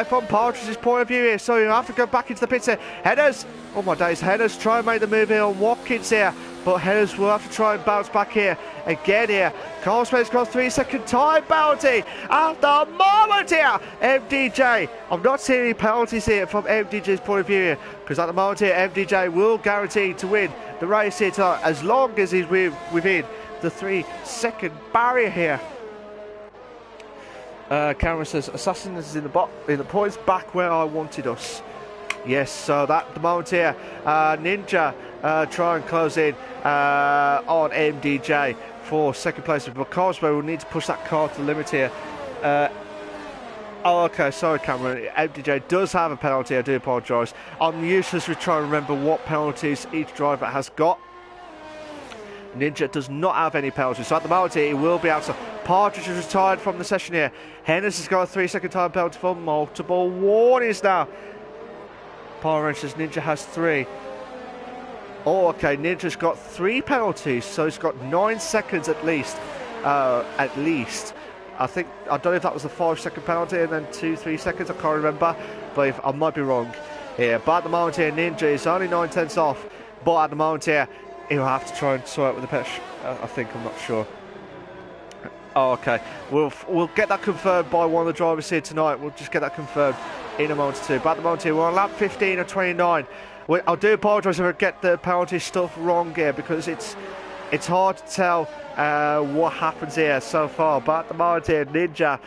Speaker 1: From Partridge's point of view here. So you have to go back into the pits here. Headers. Oh my days. Headers try and make the move here on Watkins here. But Headers will have to try and bounce back here. Again here. Carlsberg's got 3-second time penalty at the moment here. MDJ. I'm not seeing any penalties here from MDJ's point of view here. Because at the moment here, MDJ will guarantee to win the race here tonight as long as he's within the 3-second barrier here. Cameron says Assassin is in the points back where I wanted us. Yes, so that the moment here, Ninja try and close in on MDJ for second place, but Carlsberg will need to push that car to the limit here. Oh, okay, sorry Cameron, MDJ does have a penalty, I do apologise. I'm useless with trying to remember what penalties each driver has got. Ninja does not have any penalties, so at the moment he will be out. So Partridge is retired from the session here. Hennis has got a 3-second time penalty for multiple warnings now. Power says Ninja has 3. Oh, okay, Ninja's got 3 penalties, so he's got 9 seconds at least at least. I don't know if that was the 5-second penalty and then 2-3 seconds, I can't remember, but I might be wrong here. But at the moment here, Ninja is only 9/10 off, but at the moment here, he'll have to try and sort it with the pitch. I think, I'm not sure. Oh, okay. We'll get that confirmed by one of the drivers here tonight. We'll just get that confirmed in a moment or two. But at the moment here, we're on lap 15 of 29. I do apologise if I get the penalty stuff wrong here, because it's hard to tell what happens here so far. But at the moment here, Ninja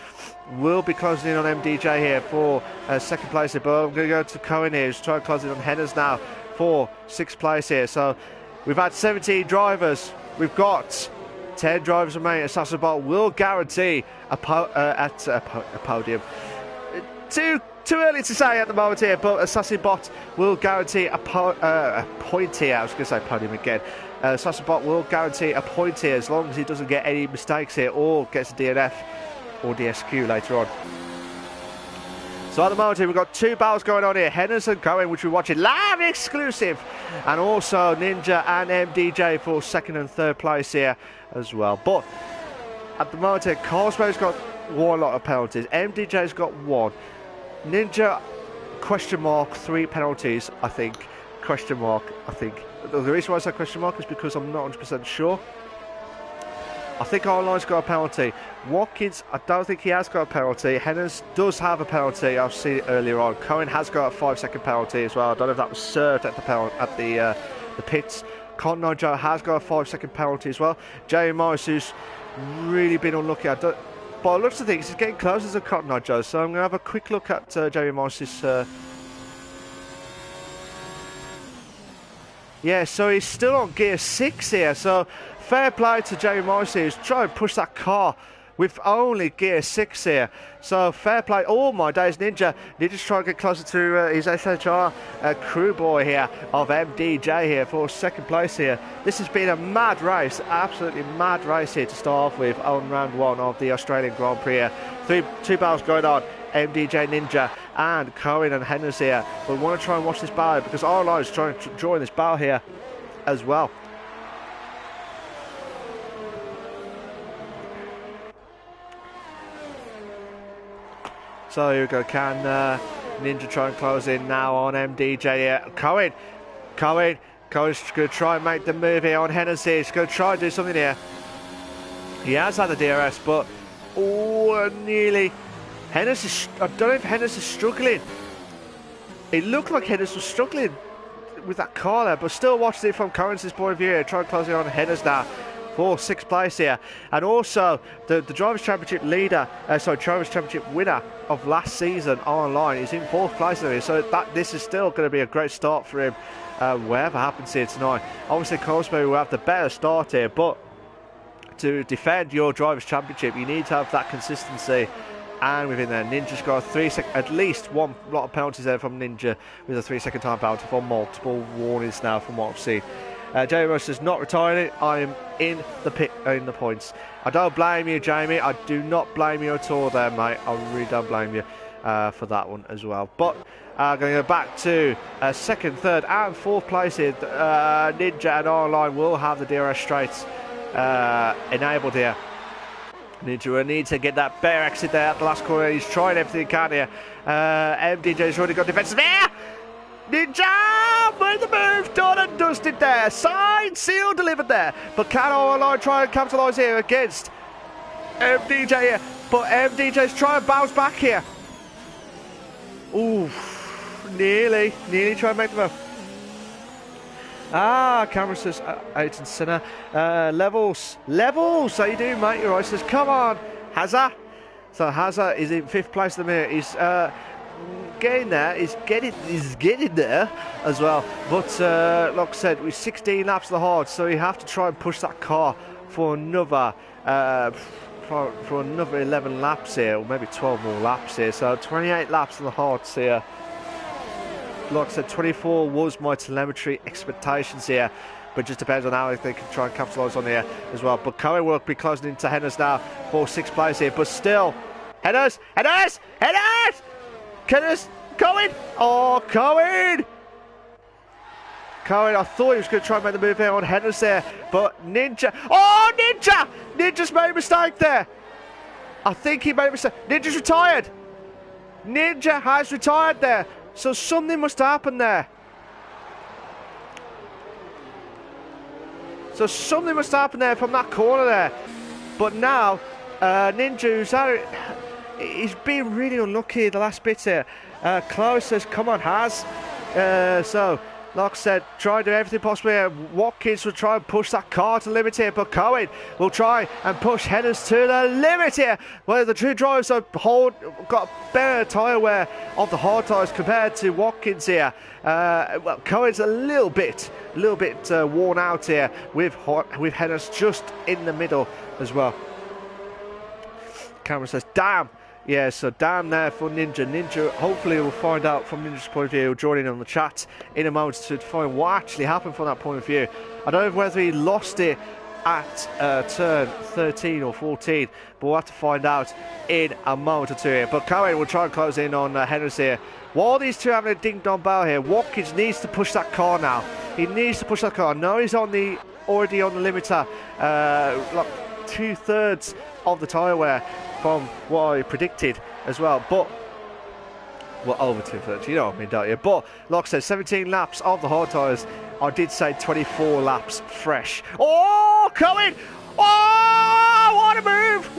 Speaker 1: will be closing in on MDJ here for second place here. But I'm going to go to Cohen here, who's trying to close in on Henners now for 6th place here. So we've had 17 drivers. We've got 10 drivers remaining. Assassin Bot will guarantee a podium. Too early to say at the moment here, but Assassin Bot will guarantee a point here. I was going to say podium again. Assassin Bot will guarantee a point here as long as he doesn't get any mistakes here or gets a DNF or DSQ later on. So at the moment here, we've got 2 battles going on here. Henners and Cohen, which we're watching live exclusive. And also Ninja and MDJ for 2nd and 3rd place here as well. But at the moment here, Carlsberg's got 1 lot of penalties. MDJ's got 1. Ninja, question mark, 3 penalties, I think. Question mark, I think. The reason why I say question mark is because I'm not 100% sure. I think Online's got a penalty. Watkins, I don't think he has got a penalty. Henners does have a penalty. I've seen it earlier on. Cohen has got a 5-second penalty as well. I don't know if that was served at the pits. Cotton Joe has got a 5-second penalty as well. Jamie Morris, who's really been unlucky. But it looks like he's getting closer to Cotton Eye Joe, so I'm going to have a quick look at Jamie Morris's. Yeah, so he's still on gear 6 here, so fair play to Jamie Morris, who's trying to push that car with only gear 6 here. So fair play. Oh my days, Ninja's trying to get closer to his SHR crew boy here of MDJ here for 2nd place here. This has been a mad race, absolutely mad race here to start off with on round 1 of the Australian Grand Prix here. 2 battles going on. MDJ, Ninja and Cohen and Henners here. We want to try and watch this battle because RLI is trying to join this battle here as well. So here we go. Can Ninja try and close in now on MDJ here? Cohen's going to try and make the move here on Henners here. He's going to try and do something here. He has had the DRS, but nearly. I don't know if Henners is struggling. It looked like Henners was struggling with that car there, but still watching it from Cohen's point of view here. Trying to close it on Henners now for 6th place here. And also the Drivers' Championship leader, Drivers' Championship winner of last season online is in 4th place here. So this is still going to be a great start for him, whatever happens here tonight. Obviously, Carlsberg will have the better start here, but to defend your Drivers' Championship, you need to have that consistency. And within there, Ninja's got at least 1 lot of penalties there from Ninja with a 3-second time penalty for multiple warnings now from what I've seen. Jamie Ross is not retiring. I am in the points. I don't blame you, Jamie. I do not blame you at all there, mate. I really don't blame you for that one as well. But going to go back to 2nd, 3rd and 4th place here. Ninja and Online will have the DRS straights enabled here. Ninja will need to get that better exit there at the last corner. He's trying everything he can here. MDJ's already got defensive there. Ninja made the move, done and dusted there. Signed, sealed, delivered there. But can Online try and capitalise here against MDJ here? But MDJ's trying to bounce back here. Ooh, nearly trying to make the move. Cameron says, Aiton Sinner, levels, how you doing, mate? You're right, says, come on, Hazard. So Hazard is in 5th place at the minute. He's getting there, he's getting there as well. But like I said, with 16 laps of the hard, so you have to try and push that car for another for another 11 laps here, or maybe 12 more laps here. So 28 laps of the hards here. Like I said, 24 was my telemetry expectations here, but just depends on how they can try and capitalise on here as well. But Cohen will be closing into Henners now for 6th place here, but still, Henners, Cohen, oh, Cohen Cohen, I thought he was going to try and make the move here on Hennis there, but Ninja. Oh, Ninja! Ninja's made a mistake there. I think he made a mistake. Ninja's retired. Ninja has retired there. So something must happen there. So something must happen there from that corner there. But now, Ninja's out. He's been really unlucky in the last bit here. Chloe says, come on, Haz. So, like I said, try and do everything possible here. Watkins will try and push that car to the limit here, but Cohen will try and push Hennis to the limit here. Well, the two drivers have got better tyre wear of the hard tyres compared to Watkins here. Well, Cohen's a little bit worn out here with Hennis just in the middle as well. Cameron says, damn. Yeah, so down there for Ninja. Ninja, hopefully we'll find out from Ninja's point of view. He'll join in on the chat in a moment to find what actually happened from that point of view. I don't know whether he lost it at turn 13 or 14, but we'll have to find out in a moment or two here. But Cohen will try and close in on Hennis here. While these two having a ding-dong battle here, Watkins needs to push that car now. He needs to push that car. I know he's already on the limiter, like 2/3 of the tyre wear from what I predicted as well, but well, over 2/3, you know what I mean, don't you? But like I said, 17 laps of the hard tyres. I did say 24 laps fresh. Oh, Cohen! Oh, what a move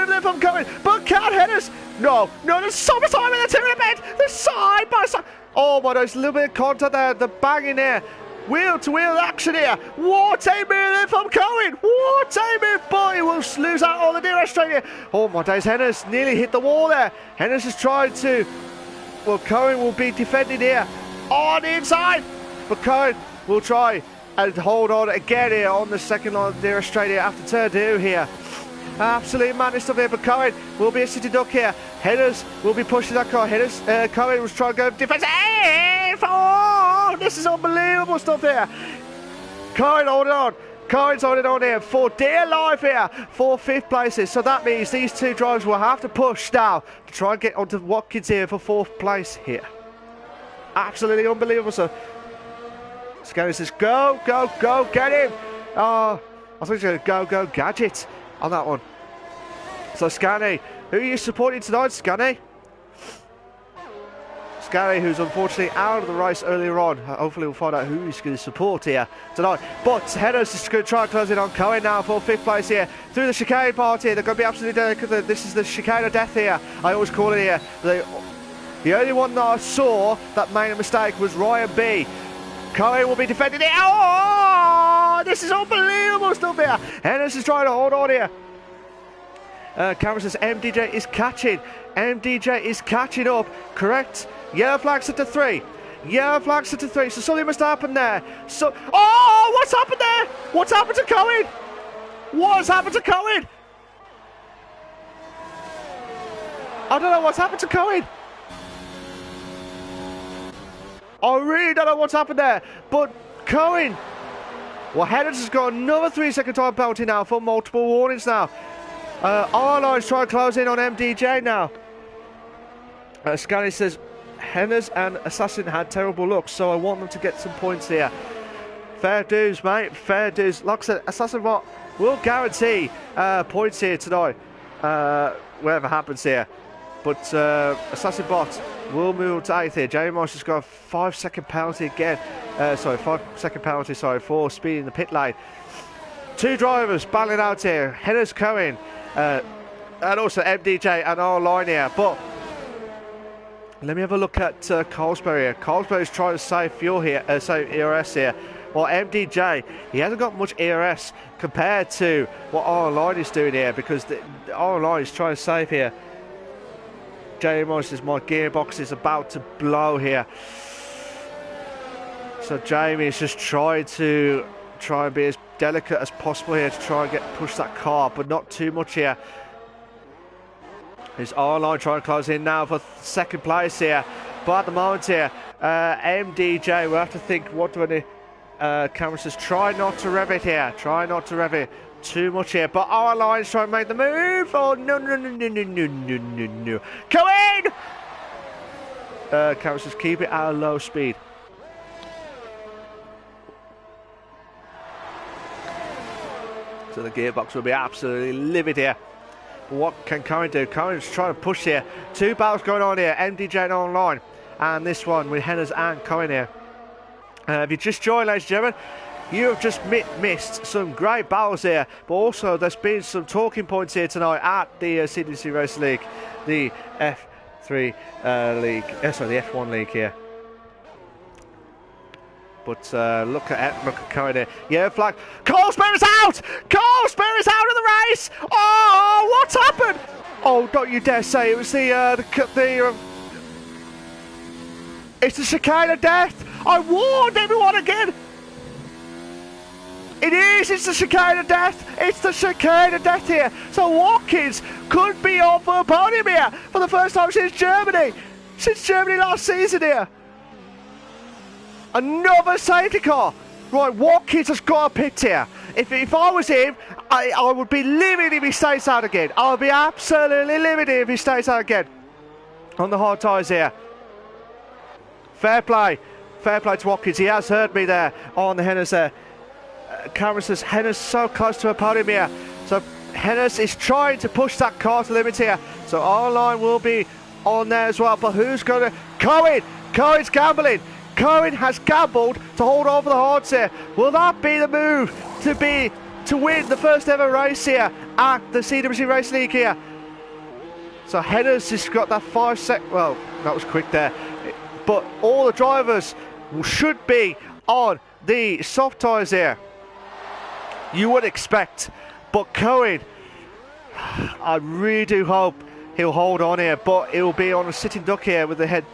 Speaker 1: there from Cohen. But can't Hennis. No, there's summertime in the tournament. The side by side. Oh my God, there's a little bit of contact there. The banging there. Wheel-to-wheel action here. What a move from Cohen. What a move. Boy, he will lose out on the DRS straight here. Oh my days, Hennis nearly hit the wall there. Hennis has tried to. Well, Cohen will be defending here on the inside. But Cohen will try and hold on again here on the second line of the DRS straight here after turn 2 here. Absolutely madness stuff here, but Cohen will be a city duck here. Hennis will be pushing that car. Cohen was trying to go defense. Oh, this is unbelievable stuff here. Cohen holding on. Cohen's holding on here for dear life here for 5th places. So that means these two drivers will have to push now to try and get onto Watkins here for 4th place here. Absolutely unbelievable. So Scanny says, go, get him. Oh, I think he's going to go, gadget on that one. So Scanny, who are you supporting tonight, Scanny? Scanny, who's unfortunately out of the race earlier on. Hopefully we'll find out who he's going to support here tonight. But Hennis is going to try and close in on Cohen now for 5th place here. Through the chicane part here, they're going to be absolutely dead because this is the chicane of death here. I always call it here. The only one that I saw that made a mistake was Ryan B. Cohen will be defending it. Oh, this is unbelievable stuff here. Hennis is trying to hold on here. Cameron says MDJ is catching. MDJ is catching up. Correct. Yellow flag set to 3. Yellow flag set to 3. So something must happen there. So, oh, what's happened there? What's happened to Cohen? What has happened to Cohen? I don't know what's happened to Cohen. I really don't know what's happened there. But Cohen. Well, Hennis has got another 3-second time penalty now for multiple warnings now. Arline's trying to close in on MDJ now. Scanny says, Hennis and Assassin had terrible looks, so I want them to get some points here. Fair dues, mate. Fair dues. Like I said, Assassin Bot will guarantee points here tonight, whatever happens here. But Assassin Bot will move to 8th here. Jamie Marsh has got a 5-second penalty again. 5-second penalty, for speeding the pit lane. Two drivers battling out here. Hennis, Cohen, and also MDJ and Arline here. But let me have a look at Carlsberg here. Carlsberg's trying to save fuel here, save ERS here. Well, MDJ, he hasn't got much ERS compared to what Arline is doing here, because the Arline is trying to save here. Jamie Morris says, my gearbox is about to blow here. So Jamie is just trying and be as delicate as possible here to try and push that car, but not too much here. Is Arline trying to close in now for 2nd place here. But at the moment here, MDJ, we'll have to think, what do I do? Cameron says, try not to rev it here. Try not to rev it too much here. But Arline's trying to make the move. Oh, no. Come in! Cameron says, keep it at a low speed. So the gearbox will be absolutely livid here. But what can Cohen do? Cohen's trying to push here. Two battles going on here. MDJ online. And this one with Hennes and Cohen here. If you just joined, ladies and gentlemen, you have just missed some great battles here. But also, there's been some talking points here tonight at the CWC Race League. The F3 League. Sorry, the F1 League here. But look at Cohen here. Yeah, flag. Cole Sperry's out! Cole Sperry's out of the race! Oh, what's happened? Oh, don't you dare say it was it's the chicane of death! I warned everyone again! It is! It's the chicane of death! It's the chicane of death here! So Watkins could be on for a podium here for the first time since Germany! Since Germany last season here! Another safety car! Right, Watkins has got a pit here. If I was him, I would be livid if he stays out again. I would be absolutely livid if he stays out again. On the hard tyres here. Fair play to Watkins. He has heard me there on the Hennes there. Cameron says Hennes so close to a podium here. So Hennes is trying to push that car to the limit here. So our line will be on there as well. But who's going to... Cohen! Cohen's gambling. Cohen has gambled to hold on for the hards here. Will that be the move to win the first ever race here at the CWC Race League here? So Hennes has got that 5 sec... Well, that was quick there. But all the drivers should be on the soft tyres here. You would expect. But Cohen, I really do hope he'll hold on here. But he'll be on a sitting duck here with the head.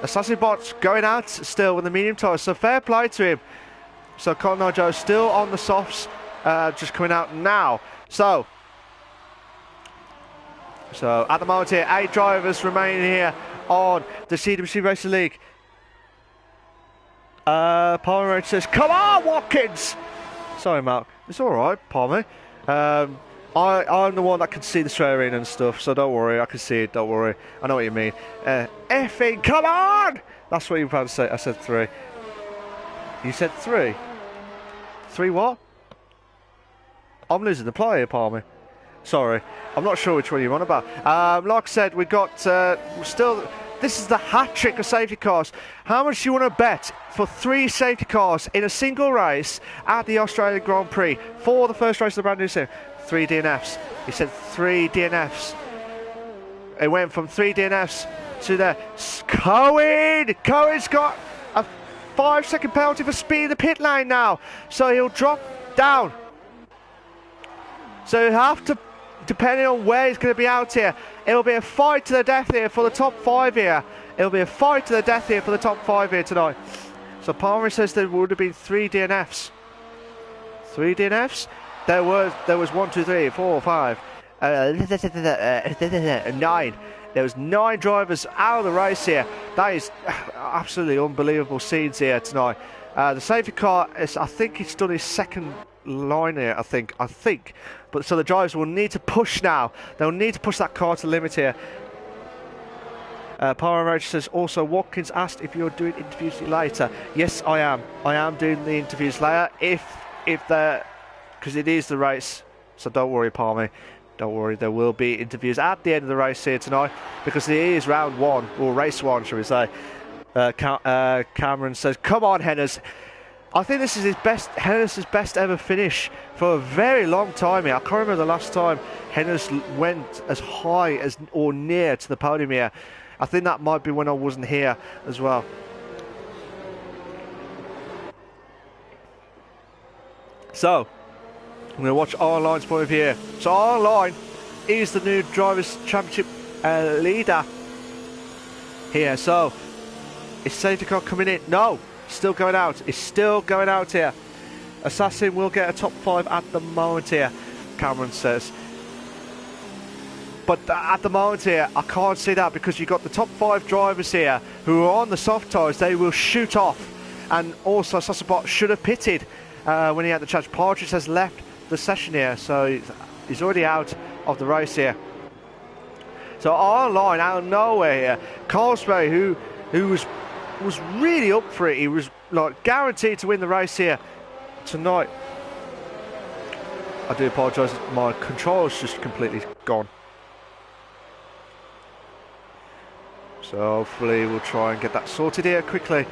Speaker 1: Assassin Bot's going out still with the medium tyres. So fair play to him. So Colin Joe still on the softs. Just coming out now. So at the moment here, 8 drivers remaining here on the CWC Racing League. Palmer says, come on, Watkins! Sorry, Malc. It's alright, Palmer. I'm the one that can see the swearing and stuff, so don't worry, I can see it, don't worry. I know what you mean. Effing, come on! That's what you were about to say. I said 3. You said 3? 3 what? I'm losing the play here, Palmer. Sorry, I'm not sure which one you're on about. Like I said, we've got still... This is the hat-trick of safety cars. How much do you want to bet for 3 safety cars in a single race at the Australian Grand Prix for the first race of the brand new season? 3 DNFs. He said 3 DNFs. It went from 3 DNFs to there. Cohen! Cohen's got a 5-second penalty for speed in the pit lane now. So he'll drop down. So you have to... Depending on where he's going to be out here, it'll be a fight to the death here for the top 5 here. It'll be a fight to the death here for the top 5 here tonight. So Palmer says there would have been 3 DNFs. 3 DNFs? There was 1, 2, 3, 4, 5, 9. There was 9 drivers out of the race here. That is absolutely unbelievable scenes here tonight. The safety car is, I think he's done his second line here, I think. But so the drivers will need to push now. They'll need to push that car to the limit here. Power Roach says also Watkins asked if you're doing interviews later. Yes, I am. I am doing the interviews later if they're, because it is the race. So don't worry, Palmer. Don't worry. There will be interviews at the end of the race here tonight because it is round 1 or race 1, shall we say? Cameron says, "Come on, Hennes." I think this is Hennes' best ever finish for a very long time here. I can't remember the last time Hennes went as high as or near to the podium here. I think that might be when I wasn't here as well. So, I'm going to watch R-Line's point of view. So R-Line is the new Drivers' Championship leader here. So, is safety car coming in? No. Still going out. It's still going out here. Assassin will get a top 5 at the moment here, Cameron says. But at the moment here, I can't see that because you've got the top 5 drivers here who are on the soft tyres. They will shoot off. And also, Sassabot should have pitted when he had the chance. Partridge has left the session here, so he's already out of the race here. So our line out of nowhere here. Carlsberry, who was really up for it. He was like guaranteed to win the race here tonight. I do apologise, my controller's just completely gone. So hopefully we'll try and get that sorted here quickly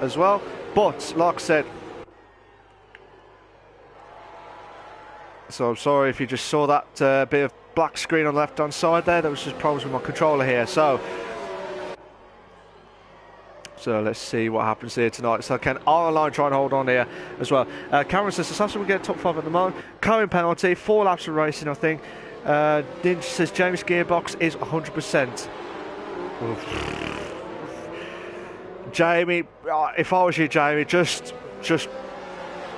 Speaker 1: as well. But like I said, so I'm sorry if you just saw that bit of black screen on the left hand side there. That was just problems with my controller here. So let's see what happens here tonight. So can Online try and hold on here as well. Cameron says Sasha will get top 5 at the moment. Cohen penalty, 4 laps of racing I think. Ninja says James gearbox is 100%. Jamie, if I was you, Jamie, just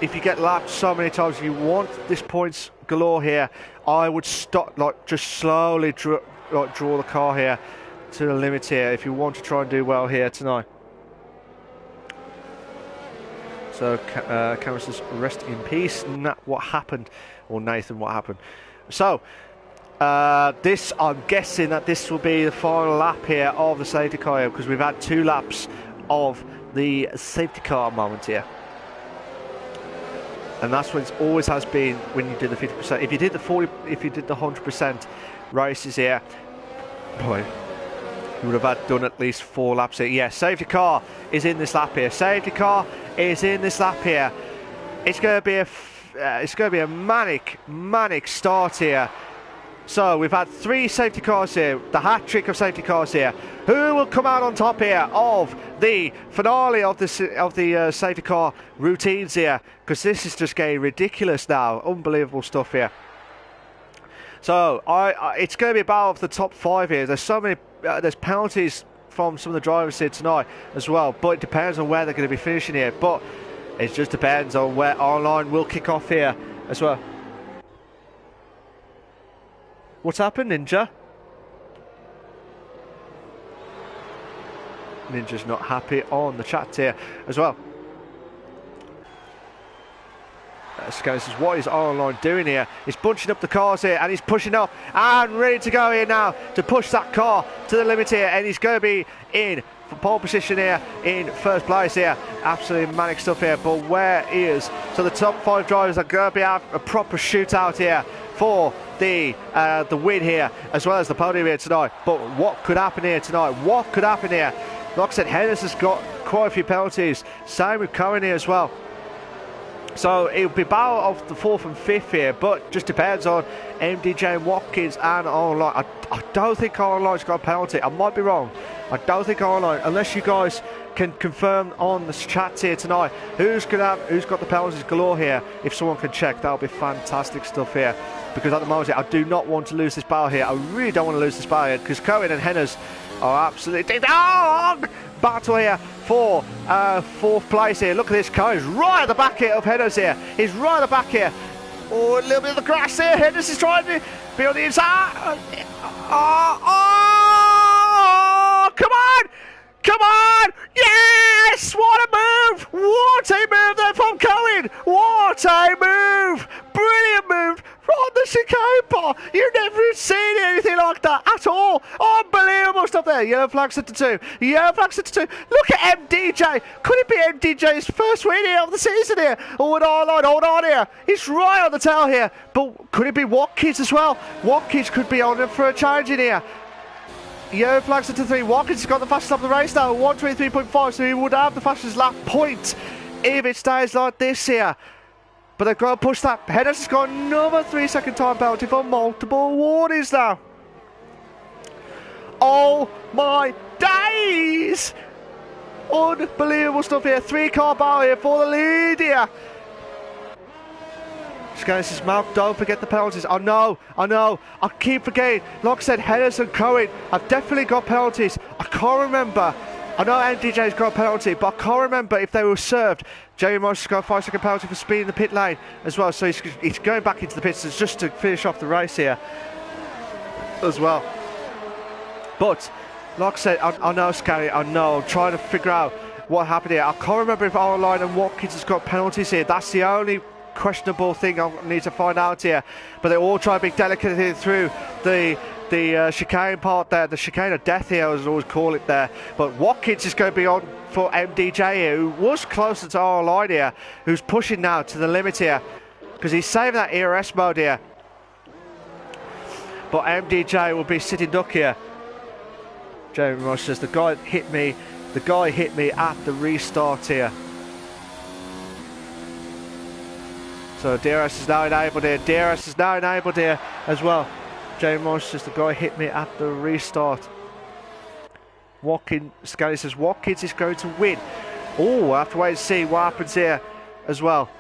Speaker 1: if you get lapped so many times, you want this points galore here, I would stop, like just slowly draw the car here to the limit here if you want to try and do well here tonight. So Cameron says rest in peace. What happened? Or Nathan, what happened? So this, I'm guessing that this will be the final lap here of the safety car, because we've had 2 laps of the safety car moment here. And that's what it always has been when you do the 50%. If you did the 40, if you did the 100% races here, boy, you would have done at least 4 laps here. Yeah, safety car is in this lap here. Safety car is in this lap here. It's going to be a manic start here. So we've had 3 safety cars here, the hat trick of safety cars here. Who will come out on top here of the finale of the safety car routines here? Because this is just getting ridiculous now. Unbelievable stuff here. So it's going to be a battle of the top 5 here. There's so many, there's penalties from some of the drivers here tonight as well. But it depends on where they're going to be finishing here. But it just depends on where Online will kick off here as well. What's happened, Ninja? Ninja's not happy on the chat here as well. Scan says, what is Online doing here? He's bunching up the cars here and he's pushing up and ready to go here now to push that car to the limit here, and he's going to be in for pole position here in first place here. Absolutely manic stuff here, but where is, so the top 5 drivers are going to be a proper shootout here for the win here, as well as the podium here tonight. But what could happen here tonight? What could happen here? Like I said, Hennis has got quite a few penalties. Same with Cohen here as well. So it'll be battle of the 4th and 5th here, but just depends on MDJ and Watkins and Online. I don't think Online's got a penalty. I might be wrong. I don't think Online, unless you guys can confirm on the chat here tonight who's got the penalties galore here. If someone can check, that'll be fantastic stuff here. Because at the moment, I do not want to lose this battle here. I really don't want to lose this battle here, because Cohen and Hennes are absolutely battle here for 4th place here. Look at this, Cohen's right at the back here of Hennes here. He's right at the back here. Oh, a little bit of the grass here. Hennes is trying to be on the inside. Oh, come on! Come on! Yes! What a move! What a move there from Cohen! What a move! Brilliant move from the chicane bar. You've never seen anything like that at all. Unbelievable stuff there. Yellow flag set to 2. Yellow flag set to 2. Look at MDJ. Could it be MDJ's first win here of the season here? Hold on here. He's right on the tail here. But could it be Watkins as well? Watkins could be on for a challenge in here. Yellow flag set to 3. Watkins has got the fastest lap of the race now, 1:23.5, so he would have the fastest lap point if it stays like this here. But they've got to push that. Hennes has got another 3-second time penalty for multiple warnings now. Oh my days! Unbelievable stuff here. 3-car battle here for the lead here. Scanner says, Malc, don't forget the penalties. I know. I keep forgetting. Like I said, Hennes and Cohen have definitely got penalties. I can't remember. I know MDJ's got a penalty, but I can't remember if they were served. Jamie Morris has got a 5-second penalty for speed in the pit lane as well. So he's going back into the pits just to finish off the race here as well. But, like I said, I know, Scanny, I know. I'm trying to figure out what happened here. I can't remember if Online and Watkins has got penalties here. That's the only questionable thing I need to find out here. But they all try to be delicate here through the chicane part there, the chicane of death here, as I always call it there. But Watkins is going to be on for MDJ here, who was closer to our line here, who's pushing now to the limit here. because he's saving that ERS mode here. But MDJ will be sitting duck here. Jamie Morris says, the guy hit me at the restart here. So DRS is now enabled here. DRS is now enabled here as well. Jamie Morris says, the guy hit me at the restart. Scally says, Watkins is going to win. Oh, I have to wait and see what happens here as well.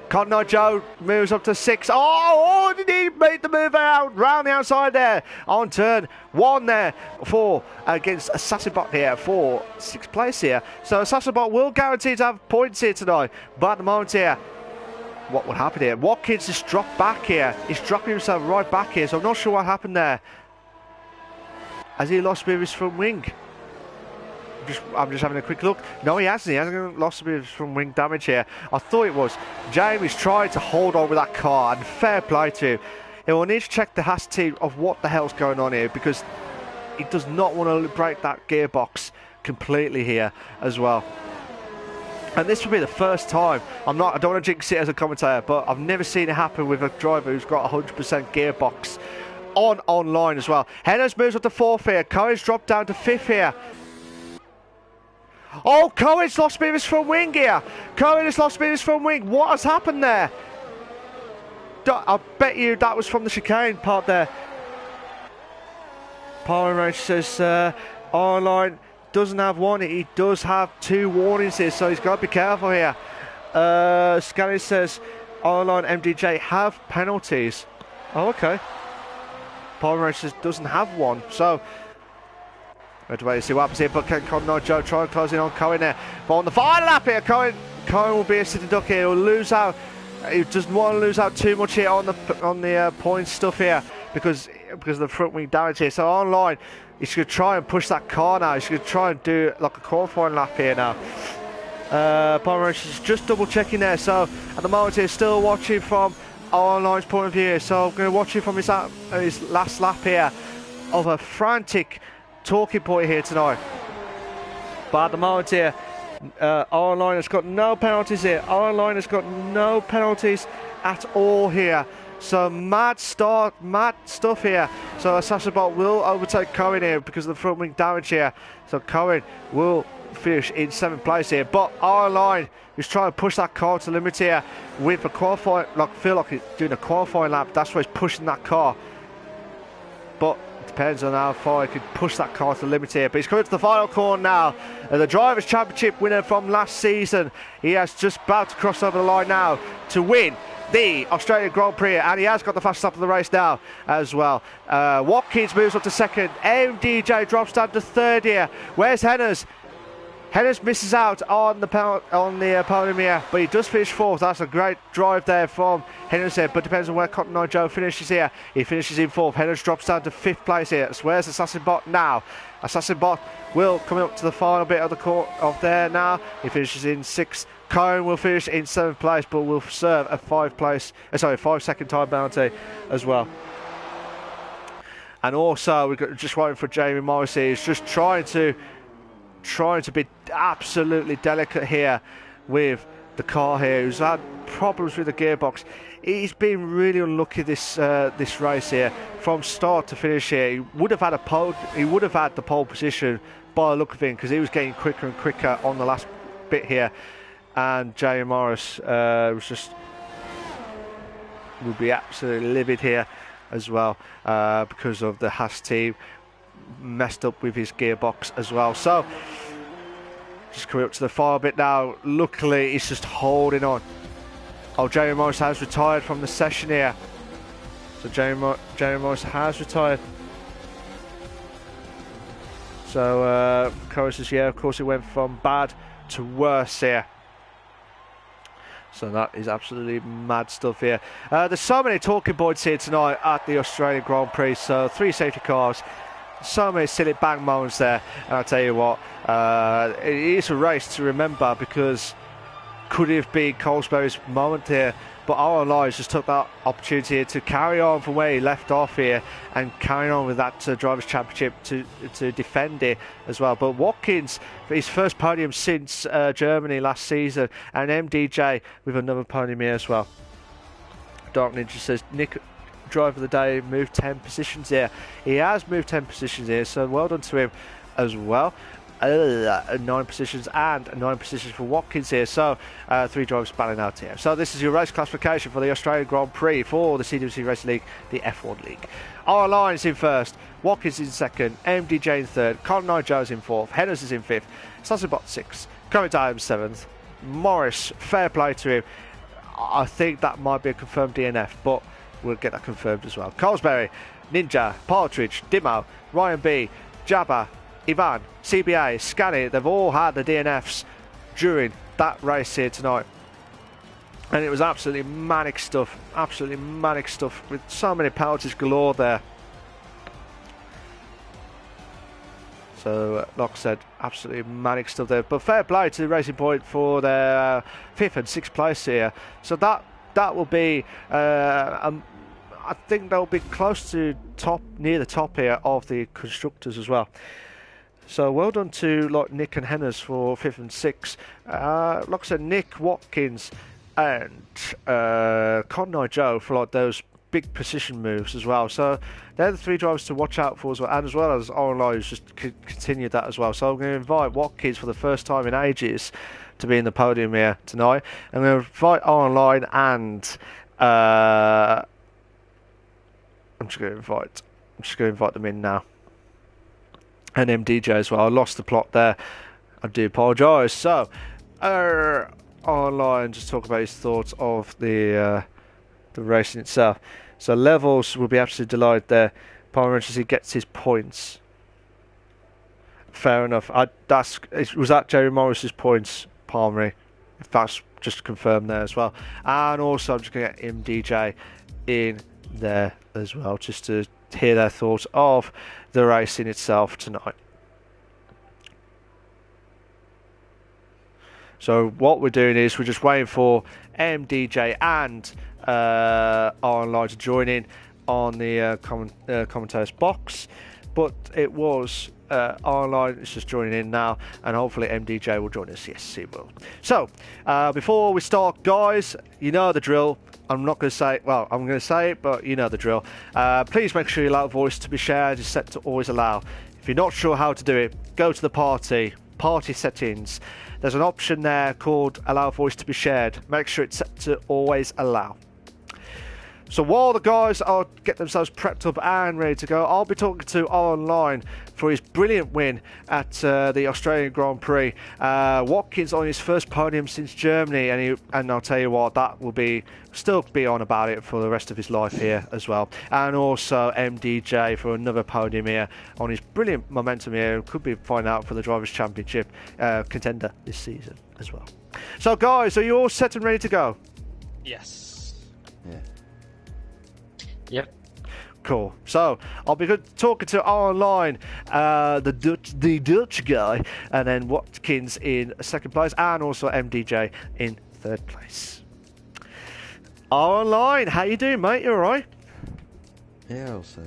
Speaker 1: Cotton Joe moves up to 6. Oh, did he make the move out round the outside there on turn 1 there for against Assassinbot here for 6th place here. So Assassinbot will guarantee to have points here tonight, but at the moment here, what would happen here? Watkins just dropped back here. He's dropping himself right back here, so I'm not sure what happened there. Has he lost a bit of his front wing? I'm just having a quick look. No, he hasn't. He hasn't lost a bit of front wing damage here. I thought it was. Jamie's trying to hold on with that car, and fair play to him. He will need to check the Haas team of what the hell's going on here, because he does not want to break that gearbox completely here as well. And this will be the first time. I don't want to jinx it as a commentator, but I've never seen it happen with a driver who's got 100% gearbox online as well. Hennes moves up to 4th here. Cohen's dropped down to 5th here. Oh, Cohen's lost a bit of his front wing here. Cohen has lost a bit of his front wing. What has happened there? I bet you that was from the chicane part there. Power Range says online doesn't have one. He does have 2 warnings here, so he's got to be careful here. Scally says online MDJ have penalties. Oh, okay. Power Range says doesn't have one, so we have to wait and see what happens here. But can Cotton Joe try and close in on Cohen there? But on the final lap here, Cohen will be a sitting duck here. He'll lose out. He doesn't want to lose out too much here on the points stuff here because of the front wing damage here. So online, he's going to try and push that car now. He's going to try and do like a qualifying lap here now. Power is just double checking there. So at the moment, he's still watching from online's point of view. So I'm going to watch him from his last lap here of a frantic talking point here tonight. But at the moment here, online has got no penalties here. Online has got no penalties at all here. So mad stuff here. So Assassinbot will overtake Cohen here because of the front wing damage here. So Cohen will finish in 7th place here. But online is trying to push that car to the limit here with a qualifying, feel like he's doing a qualifying lap. That's why he's pushing that car. But depends on how far he can push that car to the limit here. But he's coming to the final corner now. The Drivers' Championship winner from last season. He has just about to cross over the line now to win the Australian Grand Prix, and he has got the fastest lap of the race now as well. Watkins moves up to 2nd. MDJ drops down to 3rd here. Where's Hennes? Hennes misses out on the podium here, but he does finish 4th. That's a great drive there from Hennes here, but depends on where Cotton Joe finishes here. He finishes in 4th. Hennes drops down to 5th place here. So where's Assassinbot now? Assassinbot will come up to the final bit of the court of there now. He finishes in 6th. Cohen will finish in 7th place, but will serve a 5-second time penalty as well. And also, we're just waiting for Jamie Morrissey. He's just trying to be absolutely delicate here with the car here. Who's had problems with the gearbox. He's been really unlucky this race here from start to finish here. He would have had the pole position by the look of him because he was getting quicker and quicker on the last bit here. And Jamie Morris would be absolutely livid here as well because of the Haas team messed up with his gearbox as well. So just coming up to the final bit now. Luckily, he's just holding on. Oh, Jamie Morris has retired from the session here. So Jamie Morris has retired. So Corey says, yeah, of course it went from bad to worse here. So that is absolutely mad stuff here. There's so many talking points here tonight at the Australian Grand Prix. So 3 safety cars, so many silly bang moments there. And I'll tell you what, it is a race to remember because could have been Colesberry's moment here, but our Lions just took that opportunity here to carry on from where he left off here and carry on with that Drivers' Championship to defend it as well. But Watkins, his first podium since Germany last season, and MDJ with another podium here as well. Dark Ninja says, Nick, driver of the day, moved 10 positions here. He has moved 10 positions here, so well done to him as well. 9 positions and 9 positions for Watkins here, so 3 drivers battling out here. So this is your race classification for the Australian Grand Prix for the CWC Racing League, the F1 League. Our Lions in first, Watkins in second, MDJ in third, Colin Joe's in fourth, Henners is in fifth, Sassobot 6th, Comet Adams 7th, Morris, fair play to him. I think that might be a confirmed DNF, but we'll get that confirmed as well. Colesberry, Ninja, Partridge, Dimo, Ryan B, Jabba, Ivan, CBA, Scanny, they've all had the DNFs during that race here tonight. And it was absolutely manic stuff with so many penalties galore there. So, like I said, absolutely manic stuff there. But fair play to Racing Point for their 5th and 6th place here. So that will be, I think they'll be close to near the top here of the constructors as well. So well done to Nick and Henners for 5th and 6th. Like I said, Nick, Watkins and Conroy Joe for those big position moves as well. So they're the 3 drivers to watch out for as well. And as well as Oren who's just continued that as well. So I'm going to invite Watkins for the first time in ages to be in the podium here tonight. I'm going to invite Oren and I'm just going to invite them in now. And MDJ as well. I lost the plot there. I do apologise. So, online, just talk about his thoughts of the racing itself. So, Levels will be absolutely delighted there. Palmer as he gets his points. Fair enough. Was that Jerry Morris's points, Palmery? If that's just confirmed there as well. And also, I'm just going to get MDJ in there as well, just to hear their thoughts of the racing itself tonight. So what we're doing is we're just waiting for MDJ and online to join in on the commentators box, but it was online. It's just joining in now, and hopefully MDJ will join us. Yes, he will. So before we start, guys, you know the drill. I'm not going to say, well, I'm going to say it, but you know the drill. Please make sure you allow voice to be shared is set to always allow. If you're not sure how to do it, go to the party settings. There's an option there called allow voice to be shared. Make sure it's set to always allow. So while the guys are get themselves prepped up and ready to go, I'll be talking to Online for his brilliant win at the Australian Grand Prix. Watkins on his first podium since Germany, and I'll tell you what, that will still be on about it for the rest of his life here as well. And also MDJ for another podium here on his brilliant momentum here. Could be finding out for the Drivers' Championship contender this season as well. So guys, are you all set and ready to go?
Speaker 2: Yes.
Speaker 3: Yeah.
Speaker 2: Yep.
Speaker 1: Cool. So I'll be talking to Online, the Dutch guy, and then Watkins in second place, and also MDJ in third place. Online, how you doing, mate? You all right?
Speaker 3: Yeah, it was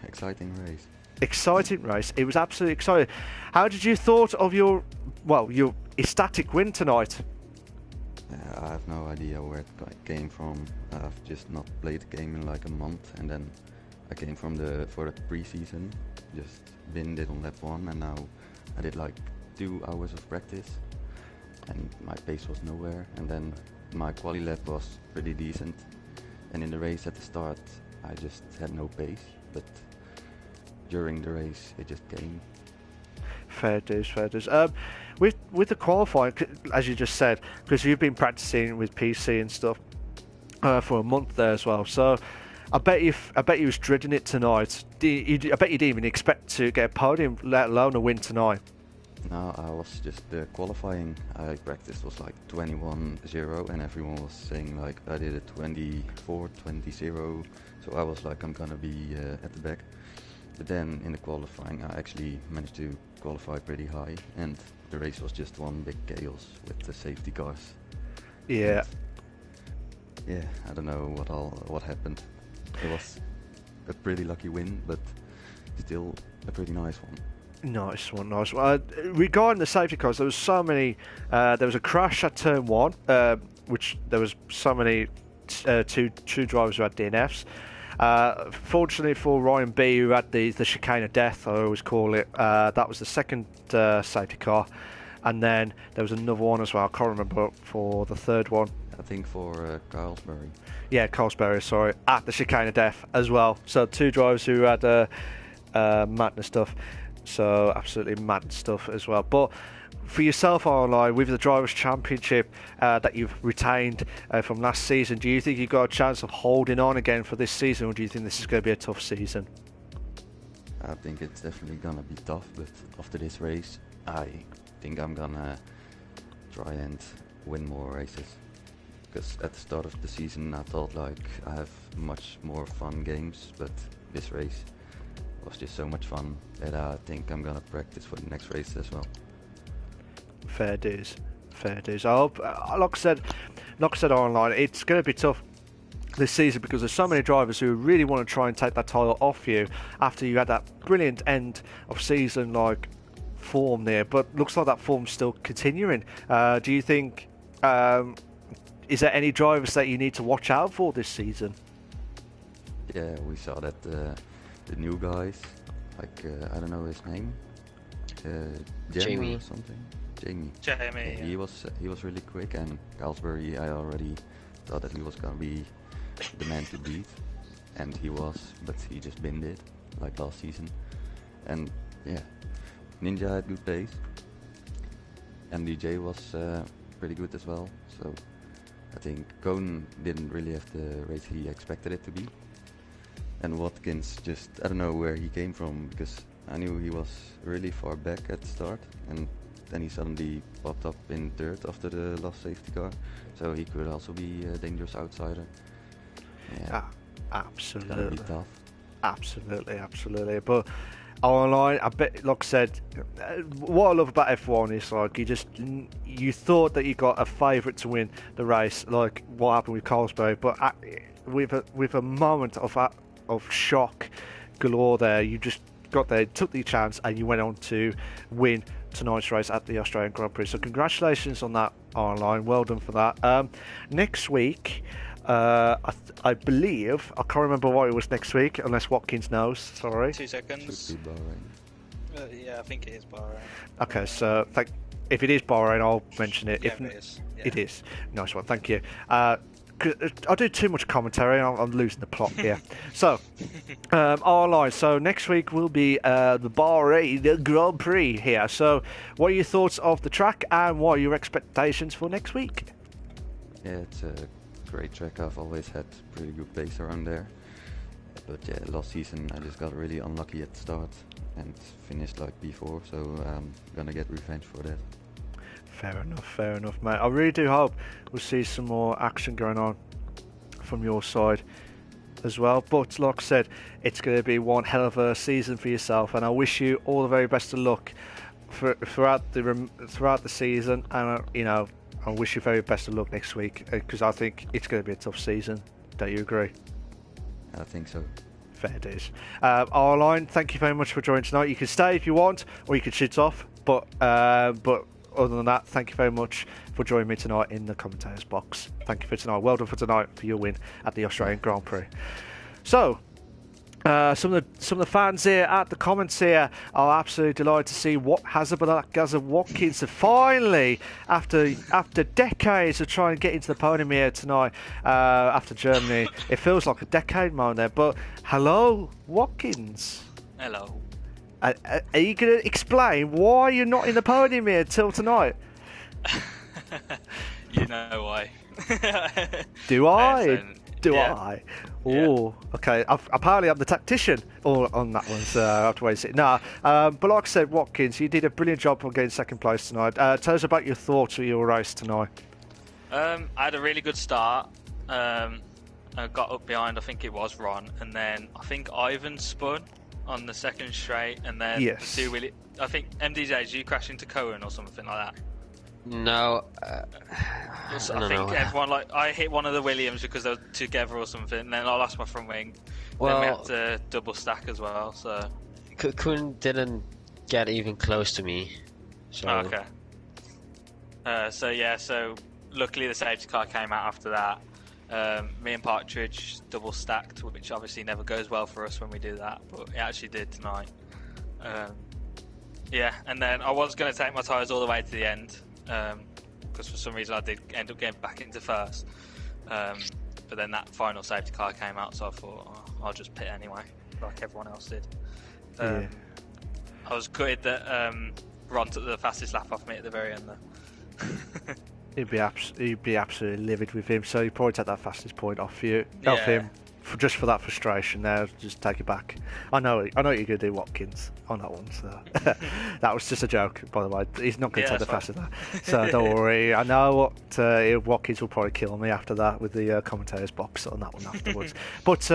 Speaker 3: exciting race.
Speaker 1: Exciting race. It was absolutely exciting. How did you thought of your ecstatic win tonight?
Speaker 3: I have no idea where it came from. I've just not played the game in like a month, and then I came for the pre-season, just binned it on lap 1, and now I did like 2 hours of practice, and my pace was nowhere, and then my quali lap was pretty decent, and in the race at the start I just had no pace, but during the race it just came.
Speaker 1: Fair dues, fair dues. With the qualifying, as you just said, because you've been practicing with PC and stuff for a month there as well. So I bet you was dreading it tonight. I bet you didn't even expect to get a podium, let alone a win tonight.
Speaker 3: No, I was just qualifying. I practiced was like 21.0, and everyone was saying like I did a 24.20, so I was like I'm gonna be at the back. But then in the qualifying I actually managed to qualified pretty high, and the race was just one big chaos with the safety cars.
Speaker 1: Yeah.
Speaker 3: And yeah, I don't know what happened. It was a pretty lucky win, but still a pretty nice one.
Speaker 1: Nice one. Regarding the safety cars, there was so many. There was a crash at turn 1, which there was so many two drivers who had DNFs. Fortunately for Ryan B, who had the chicane of death, I always call it, that was the second safety car. And then there was another one as well, I can't remember for the third one.
Speaker 3: I think for Carlsberry.
Speaker 1: Yeah, Carlsberry, sorry, at the chicane of death as well. So 2 drivers who had madness stuff. So absolutely mad stuff as well. But for yourself online, with the Drivers' Championship that you've retained from last season, do you think you've got a chance of holding on again for this season, or do you think this is going to be a tough season?
Speaker 3: I think it's definitely going to be tough, but after this race, I think I'm going to try and win more races. Because at the start of the season, I thought like I have much more fun games, but this race was just so much fun that I think I'm going to practice for the next race as well.
Speaker 1: Fair dues. I hope, like I said online, it's going to be tough this season because there's so many drivers who really want to try and take that title off you after you had that brilliant end of season like form there. But looks like that form's still continuing. Do you think? Is there any drivers that you need to watch out for this season?
Speaker 3: Yeah, we saw that the new guys, like I don't know his name, Jamie or something. Jamie.
Speaker 2: Yeah.
Speaker 3: He was really quick, and Carlsberry, I already thought that he was gonna be the man to beat, and he was, but he just binned it like last season. And yeah, Ninja had good pace, and DJ was pretty good as well. So I think Cohn didn't really have the race he expected it to be, and Watkins just, I don't know where he came from, because I knew he was really far back at the start, and then he suddenly popped up in third after the last safety car, so he could also be a dangerous outsider. Yeah,
Speaker 1: absolutely.
Speaker 3: It's gonna be tough.
Speaker 1: Absolutely. But online, I bet, like I said, what I love about F1 is like you thought that you got a favourite to win the race, like what happened with Carlsberry, but with a moment of shock galore there, you just got there, took the chance, and you went on to win tonight's race at the Australian Grand Prix. So congratulations on that online. Well done for that. Next week, I believe, I can't remember what it was next week, unless Watkins knows. Sorry.
Speaker 2: 2 seconds.
Speaker 3: Should be Bahrain.
Speaker 2: Yeah, I think it is Bahrain.
Speaker 1: Okay, so if it is Bahrain, I'll mention it.
Speaker 2: Yeah,
Speaker 1: If
Speaker 2: it is. Yeah.
Speaker 1: It is. Nice one, thank you. I do too much commentary and I'm losing the plot here. So, online. So next week will be the Bahrain Grand Prix here. So, what are your thoughts of the track and what are your expectations for next week?
Speaker 3: Yeah, it's a great track. I've always had pretty good pace around there. But yeah, last season I just got really unlucky at the start and finished like P4, so I'm gonna get revenge for that.
Speaker 1: Fair enough, mate. I really do hope we'll see some more action going on from your side as well. But like I said, it's going to be one hell of a season for yourself, and I wish you all the very best of luck throughout the season. And I wish you very best of luck next week, because I think it's going to be a tough season. Don't you agree?
Speaker 3: I think so.
Speaker 1: Fair dues. Arline, thank you very much for joining tonight. You can stay if you want, or you can shoot off. But other than that, thank you very much for joining me tonight in the commentators box. Thank you for tonight. Well done for tonight for your win at the Australian Grand Prix. So, some of the fans here at the comments here are absolutely delighted to see what Hazard Watkins finally, after decades of trying to get into the podium here tonight, after Germany. It feels like a decade moment there. But hello, Watkins.
Speaker 2: Hello.
Speaker 1: Are you going to explain why you're not in the podium here till tonight?
Speaker 2: You know why.
Speaker 1: Do I?
Speaker 2: Yeah.
Speaker 1: I? Oh, okay. Apparently I'm the tactician on that one, so I have to wait and see. But like I said, Watkins, you did a brilliant job on getting second place tonight. Tell us about your thoughts of your race tonight.
Speaker 2: I had a really good start. I got up behind, I think it was Ron, and then I think Ivan spun on the second straight, and then
Speaker 1: Yes.
Speaker 2: the two Willie. I think MDJ, did you crash into Cohen or something like that?
Speaker 4: No,
Speaker 2: I
Speaker 4: don't
Speaker 2: think
Speaker 4: know.
Speaker 2: everyone I hit one of the Williams because they were together or something, and then I lost my front wing.
Speaker 4: Well,
Speaker 2: then we had to double stack as well. So
Speaker 4: Kun didn't get even close to me. So
Speaker 2: okay. So luckily the safety car came out after that. Me and Partridge double stacked, which obviously never goes well for us when we do that, but it actually did tonight. And then I was going to take my tyres all the way to the end, because for some reason I did end up getting back into first. But then that final safety car came out, so I thought I'll just pit anyway, like everyone else did. I was gutted that Ron took the fastest lap off me at the very end though.
Speaker 1: He'd be absolutely livid with him, so he probably take that fastest point off
Speaker 2: Yeah.
Speaker 1: him, just for that frustration there. Just take it back. I know what you're going to do, Watkins, on that one. So that was just a joke, by the way. He's not going to take the fastest lap, so don't worry. I know what Watkins will probably kill me after that with the commentators box on that one afterwards. But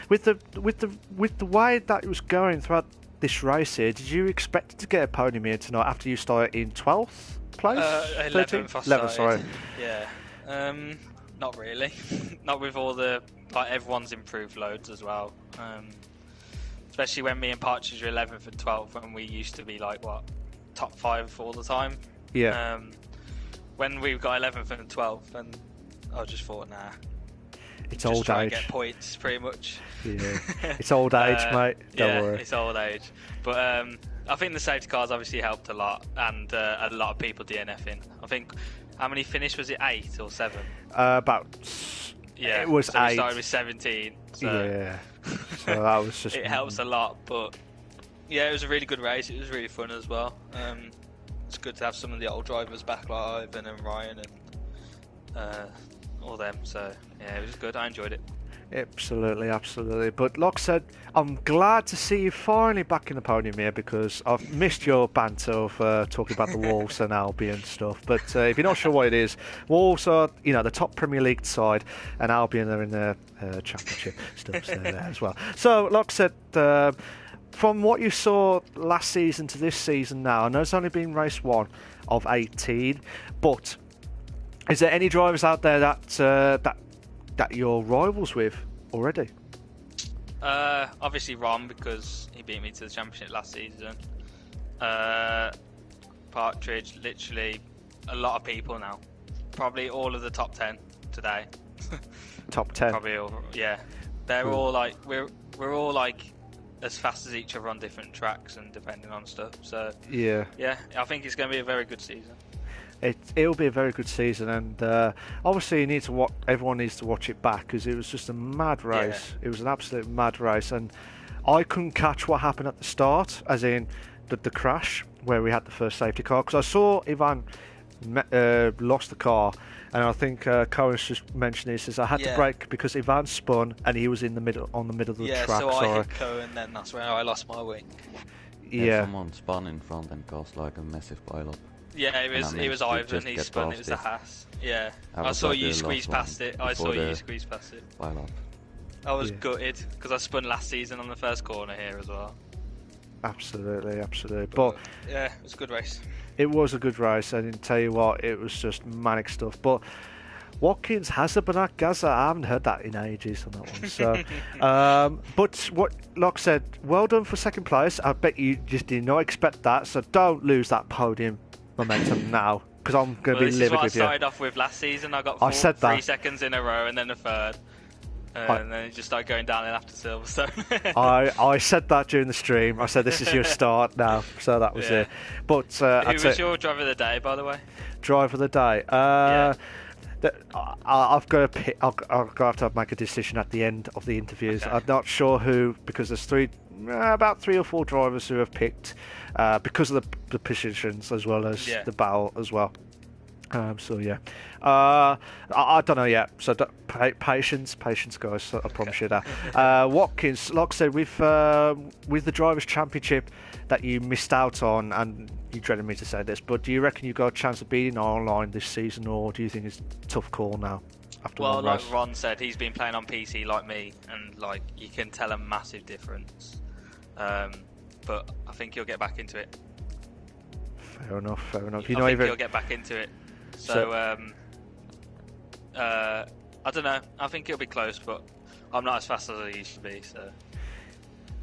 Speaker 1: with the way that it was going throughout this race here, did you expect to get a podium here tonight after you started in 12th place?
Speaker 2: 11th,
Speaker 1: sorry.
Speaker 2: Yeah. Not really. Not with all the everyone's improved loads as well. Especially when me and Partridge were 11th and 12th, when we used to be top 5 all the time.
Speaker 1: Yeah.
Speaker 2: When we got 11th and 12th, and I just thought, nah.
Speaker 1: It's
Speaker 2: just
Speaker 1: old
Speaker 2: try
Speaker 1: age.
Speaker 2: And get points, pretty much.
Speaker 1: Yeah. It's old age, mate. Don't worry.
Speaker 2: It's old age. But I think the safety cars obviously helped a lot, and a lot of people DNFing. I think, how many finished? Was it 8 or 7?
Speaker 1: About.
Speaker 2: Yeah,
Speaker 1: it was
Speaker 2: so
Speaker 1: 8.
Speaker 2: We started with 17. So
Speaker 1: yeah. So that was just.
Speaker 2: It helps a lot, but yeah, it was a really good race. It was really fun as well. It's good to have some of the old drivers back, like Ivan and Ryan and all them. So yeah, it was good. I enjoyed it.
Speaker 1: Absolutely. But like I said, I'm glad to see you finally back in the podium here, because I've missed your banter of talking about the Wolves and Albion stuff. But if you're not sure what it is, Wolves are, the top Premier League side, and Albion are in the Championship stuff there as well. So, like I said, from what you saw last season to this season now, I know it's only been race 1 of 18, but is there any drivers out there that you're rivals with already?
Speaker 2: Obviously Ron, because he beat me to the championship last season. Partridge, literally a lot of people now. Probably all of the top 10 today.
Speaker 1: Top 10?
Speaker 2: Probably all, yeah. They're all we're all as fast as each other on different tracks and depending on stuff. So
Speaker 1: yeah,
Speaker 2: I think it's going to be a very good season.
Speaker 1: It'll be a very good season, and obviously everyone needs to watch it back, because it was just a mad race. Yeah. It was an absolute mad race, and I couldn't catch what happened at the start, as in the crash where we had the first safety car, because I saw Ivan lost the car, and I think Cohen's just mentioned this, is I had to brake because Ivan spun and he was on the middle of the track.
Speaker 2: Yeah, so I hit Cohen, then that's when I lost my wing.
Speaker 3: Yeah, someone spun in front and caused a massive pile-up.
Speaker 2: Yeah, it was Ivan, he spun, it was the Haas. Yeah, I saw you squeeze past it. I saw you squeeze past it.
Speaker 3: Pile-up.
Speaker 2: I was gutted, because I spun last season on the first corner here as well.
Speaker 1: Absolutely. But
Speaker 2: yeah, it was a good race.
Speaker 1: It was a good race, and I tell you what, it was just manic stuff. But Watkins has a Banat Gaza. I haven't heard that in ages on that one. So, but what Locke said, well done for second place. I bet you just did not expect that. So don't lose that podium momentum now, because I'm going to be livid with you. This is what I
Speaker 2: started off with last season. I got 3 seconds in a row, and then a third. And then it just started going down after Silverstone.
Speaker 1: I said that during the stream. I said, this is your start now. So that was it. But
Speaker 2: who was your driver of the day, by the way?
Speaker 1: Driver of the day? I've got to make a decision at the end of the interviews. Okay. I'm not sure who, because there's about 3 or 4 drivers who have picked because of the positions as well as the battle as well. So yeah, I don't know yet. So patience, guys. I promise you that. Watkins, like I said, with the Drivers' Championship that you missed out on, and you dreaded me to say this, but do you reckon you got a chance of beating online this season, or do you think it's a tough call now?
Speaker 2: Well, like Ron said, he's been playing on PC like me, and you can tell a massive difference. But I think he'll get back into it.
Speaker 1: Fair enough.
Speaker 2: I think he'll get back into it. So I don't know. I think it'll be close, but I'm not as fast as I used to be. So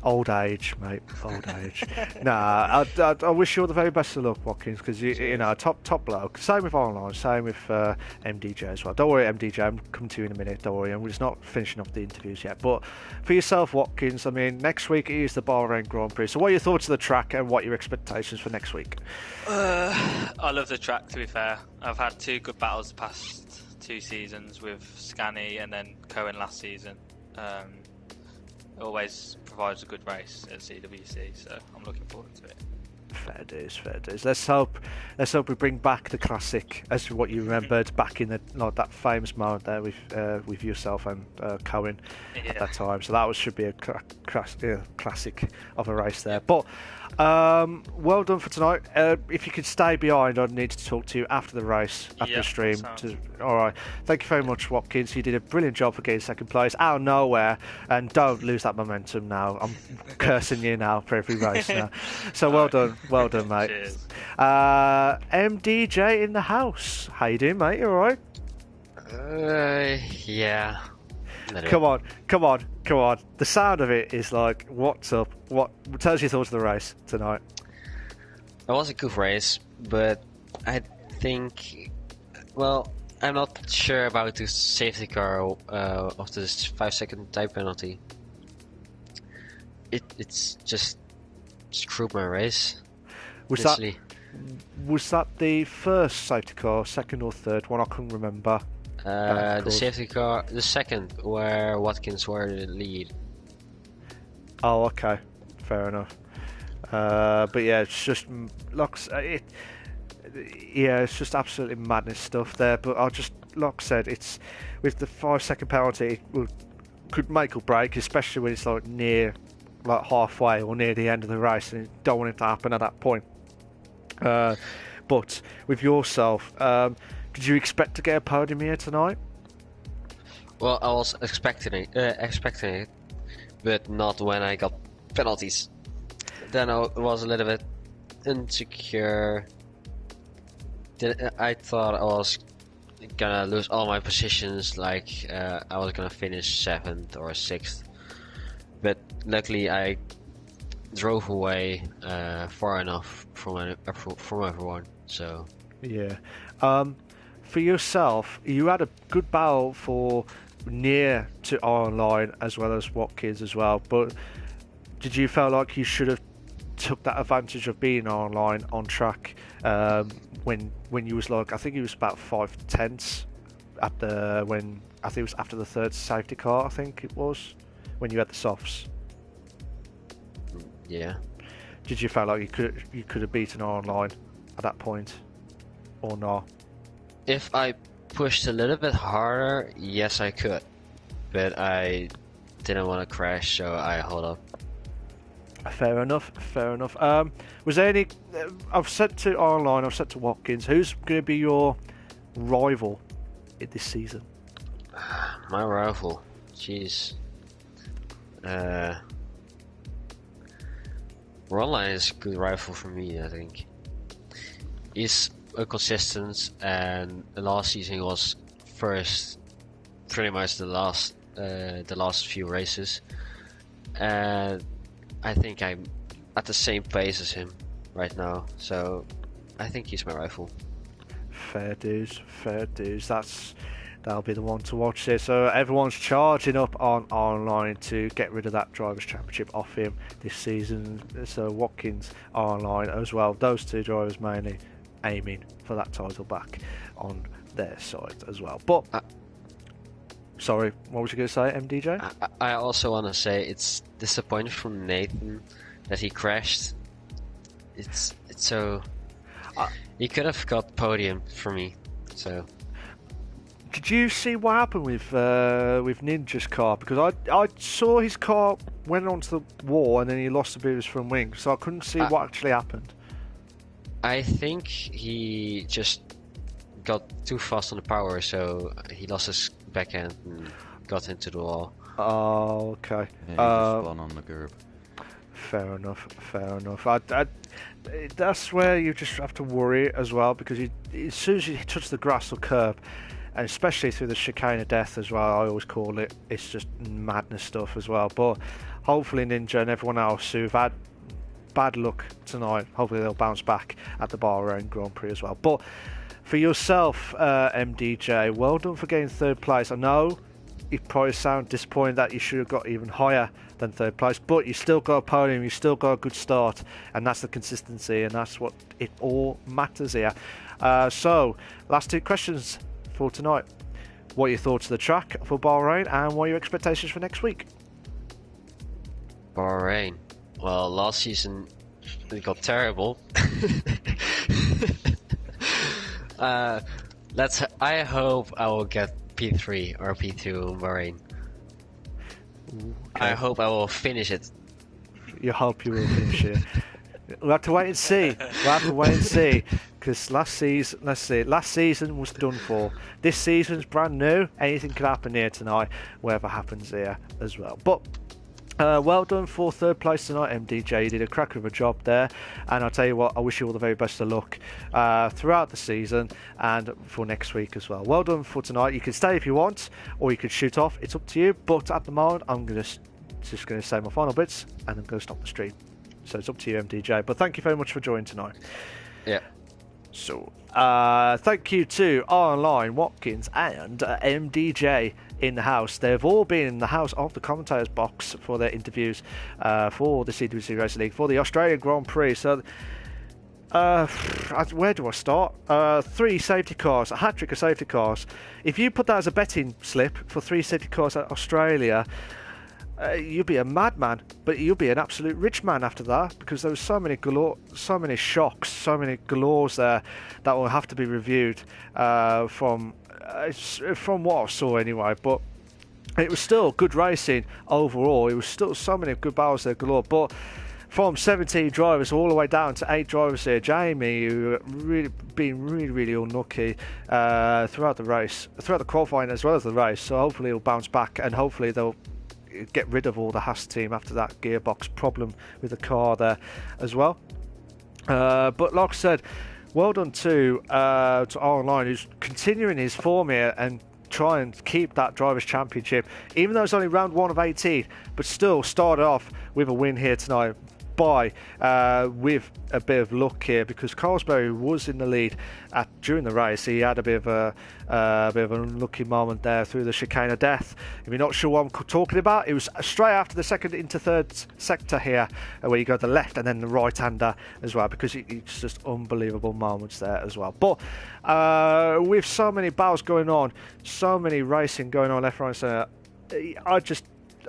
Speaker 1: old age, mate. Old age. Nah, I wish you all the very best of luck, Watkins, because you know, top bloke. Same with online. Same with MDJ as well. Don't worry, MDJ. I'm coming to you in a minute. Don't worry. I'm just not finishing off the interviews yet. But for yourself, Watkins, I mean, next week is the Bahrain Grand Prix. So, what are your thoughts of the track, and what are your expectations for next week?
Speaker 2: I love the track. To be fair, I've had 2 good battles the past 2 seasons with Scanny and then Cohen last season. Always provides a good race at CWC, so I'm looking forward to it.
Speaker 1: Fair dues. Let's hope we bring back the classic as to what you remembered back in the that famous moment there with yourself and Cohen at that time. So that should be a classic of a race there. But well done for tonight. If you could stay behind, I'd need to talk to you after the race, after the stream. All right. Thank you very much, Watkins. You did a brilliant job for getting second place out of nowhere, and don't lose that momentum now. I'm cursing you now for every race now. So well done, mate.
Speaker 2: Cheers.
Speaker 1: MDJ in the house. How you doing, mate? You all right?
Speaker 4: Yeah.
Speaker 1: Come on. The sound of it is like, what's up? Tell us your thoughts of the race tonight.
Speaker 4: It was a good race, but I think, well, I'm not sure about the safety car of this 5-second time penalty. It's just screwed my race.
Speaker 1: Was that the first safety car, second or third one? I couldn't remember.
Speaker 4: The safety car, the second, where Watkins were in the lead.
Speaker 1: Oh, okay, fair enough. But yeah, it's just it's just absolutely madness stuff there. But I'll just, like I said, it's with the 5-second penalty, could make or break, especially when it's like near, like halfway or near the end of the race, and you don't want it to happen at that point. But with yourself, did you expect to get a podium here tonight?
Speaker 4: Well, I was expecting it, but not when I got penalties. Then I was a little bit insecure. I thought I was gonna lose all my positions, like I was gonna finish 7th or 6th. But luckily I drove away far enough from everyone. So
Speaker 1: yeah. For yourself, you had a good battle for near to online as well as Watkins as well. But did you feel like you should have took that advantage of being online on track when you was like, I think it was about 5/10 when I think it was after the 3rd safety car, I think it was, when you had the softs.
Speaker 4: Yeah.
Speaker 1: Did you feel like you could have beaten online at that point or not?
Speaker 4: If I pushed a little bit harder, yes I could, but I didn't want to crash, so I hold up.
Speaker 1: Fair enough. Was there any? I've said to online, I've said to Watkins, who's going to be your rival in this season?
Speaker 4: My rival, jeez. Ronline is a good rival for me, I think. He's consistent, and the last season he was first pretty much the last few races, and I think I'm at the same pace as him right now, so I think he's my rival.
Speaker 1: Fair dues. That'll be the one to watch here. So everyone's charging up on online to get rid of that Drivers' Championship off him this season. So Watkins online as well. Those two drivers mainly aiming for that title back on their side as well. But sorry, what was you going to say, MDJ?
Speaker 4: I also want to say it's disappointing from Nathan that he crashed. It's so he could have got podium for me. So
Speaker 1: did you see what happened with Ninja's car? Because I saw his car went onto the wall and then he lost a bit of his front wing, so I couldn't see what actually happened.
Speaker 4: I think he just got too fast on the power, so he lost his backhand and got into the wall.
Speaker 1: Oh, okay.
Speaker 3: Yeah, he just spun on the curb.
Speaker 1: Fair enough. That's where you just have to worry as well, because as soon as you touch the grass or curb, and especially through the chicane of death as well, I always call it, it's just madness stuff as well. But hopefully Ninja and everyone else who've had bad luck tonight, hopefully they'll bounce back at the Bahrain Grand Prix as well. But for yourself, MDJ, well done for getting third place. I know it probably sounds disappointing that you should have got even higher than third place, but you still got a podium, you still got a good start, and that's the consistency, and that's what it all matters here. So, last two questions for tonight. What are your thoughts of the track for Bahrain, and what are your expectations for next week?
Speaker 4: Bahrain. Well, last season it got terrible. I hope I will get P3 or P2 in Bahrain.
Speaker 1: Okay.
Speaker 4: I hope I will finish it.
Speaker 1: You hope you will finish it. We'll have to wait and see. Because last season was done for. This season's brand new. Anything could happen here tonight, whatever happens here as well. But well done for third place tonight, MDJ. You did a cracker of a job there, and I'll tell you what, I wish you all the very best of luck throughout the season and for next week as well. Well done for tonight. You can stay if you want, or you could shoot off. It's up to you. But at the moment, I'm just going to say my final bits, and I'm going to stop the stream. So it's up to you, MDJ. But thank you very much for joining tonight.
Speaker 4: Yeah.
Speaker 1: So, thank you to Online, Watkins, and MDJ in the house. They've all been in the house of the commentators box for their interviews for the CWC Racing League, for the Australian Grand Prix. So, where do I start? 3 safety cars, a hat-trick of safety cars. If you put that as a betting slip for 3 safety cars at Australia, you'll be a madman, but you'll be an absolute rich man after that, because there was so many shocks, so many galores there that will have to be reviewed from what I saw anyway. But it was still good racing overall. It was still so many good battles there galore. But from 17 drivers all the way down to 8 drivers here, Jamie, who really been really unlucky throughout the race, throughout the qualifying as well as the race. So hopefully he'll bounce back, and hopefully they'll get rid of all the Haas team after that gearbox problem with the car there as well. But like I said, well done to Online, who's continuing his form here and try and keep that Drivers' Championship, even though it's only round 1 of 18, but still started off with a win here tonight with a bit of luck here, because Carlsberry was in the lead during the race. He had a bit of an unlucky moment there through the chicane of death. If you're not sure what I'm talking about, it was straight after the second into third sector here, where you go the left and then the right hander as well, because it's just unbelievable moments there as well. But with so many battles going on, so many racing going on left, right and centre,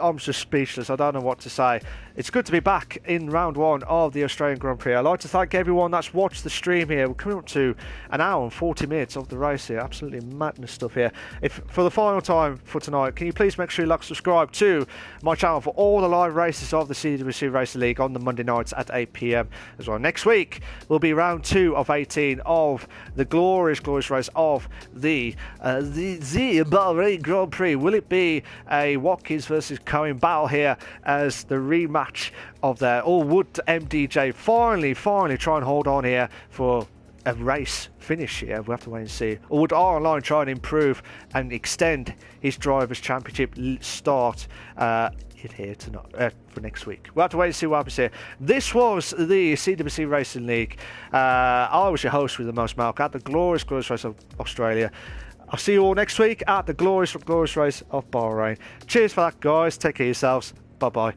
Speaker 1: I'm just speechless. I don't know what to say. It's good to be back in round 1 of the Australian Grand Prix. I'd like to thank everyone that's watched the stream here. We're coming up to an hour and 40 minutes of the race here. Absolutely madness stuff here. If for the final time for tonight, can you please make sure you like, subscribe to my channel for all the live races of the CWC Racing League on the Monday nights at 8 PM as well. Next week will be round 2 of 18 of the glorious race of the Bahrain Grand Prix. Will it be a Watkins versus Cohen battle here as the rematch of there, or would MDJ finally try and hold on here for a race finish here? We'll have to wait and see. Or would Online try and improve and extend his Drivers' Championship start here tonight for next week? We'll have to wait and see what happens here. This was the CWC Racing League. I was your host with the most, Malc, at the glorious race of Australia. I'll see you all next week at the glorious race of Bahrain. Cheers for that, guys. Take care of yourselves. Bye-bye.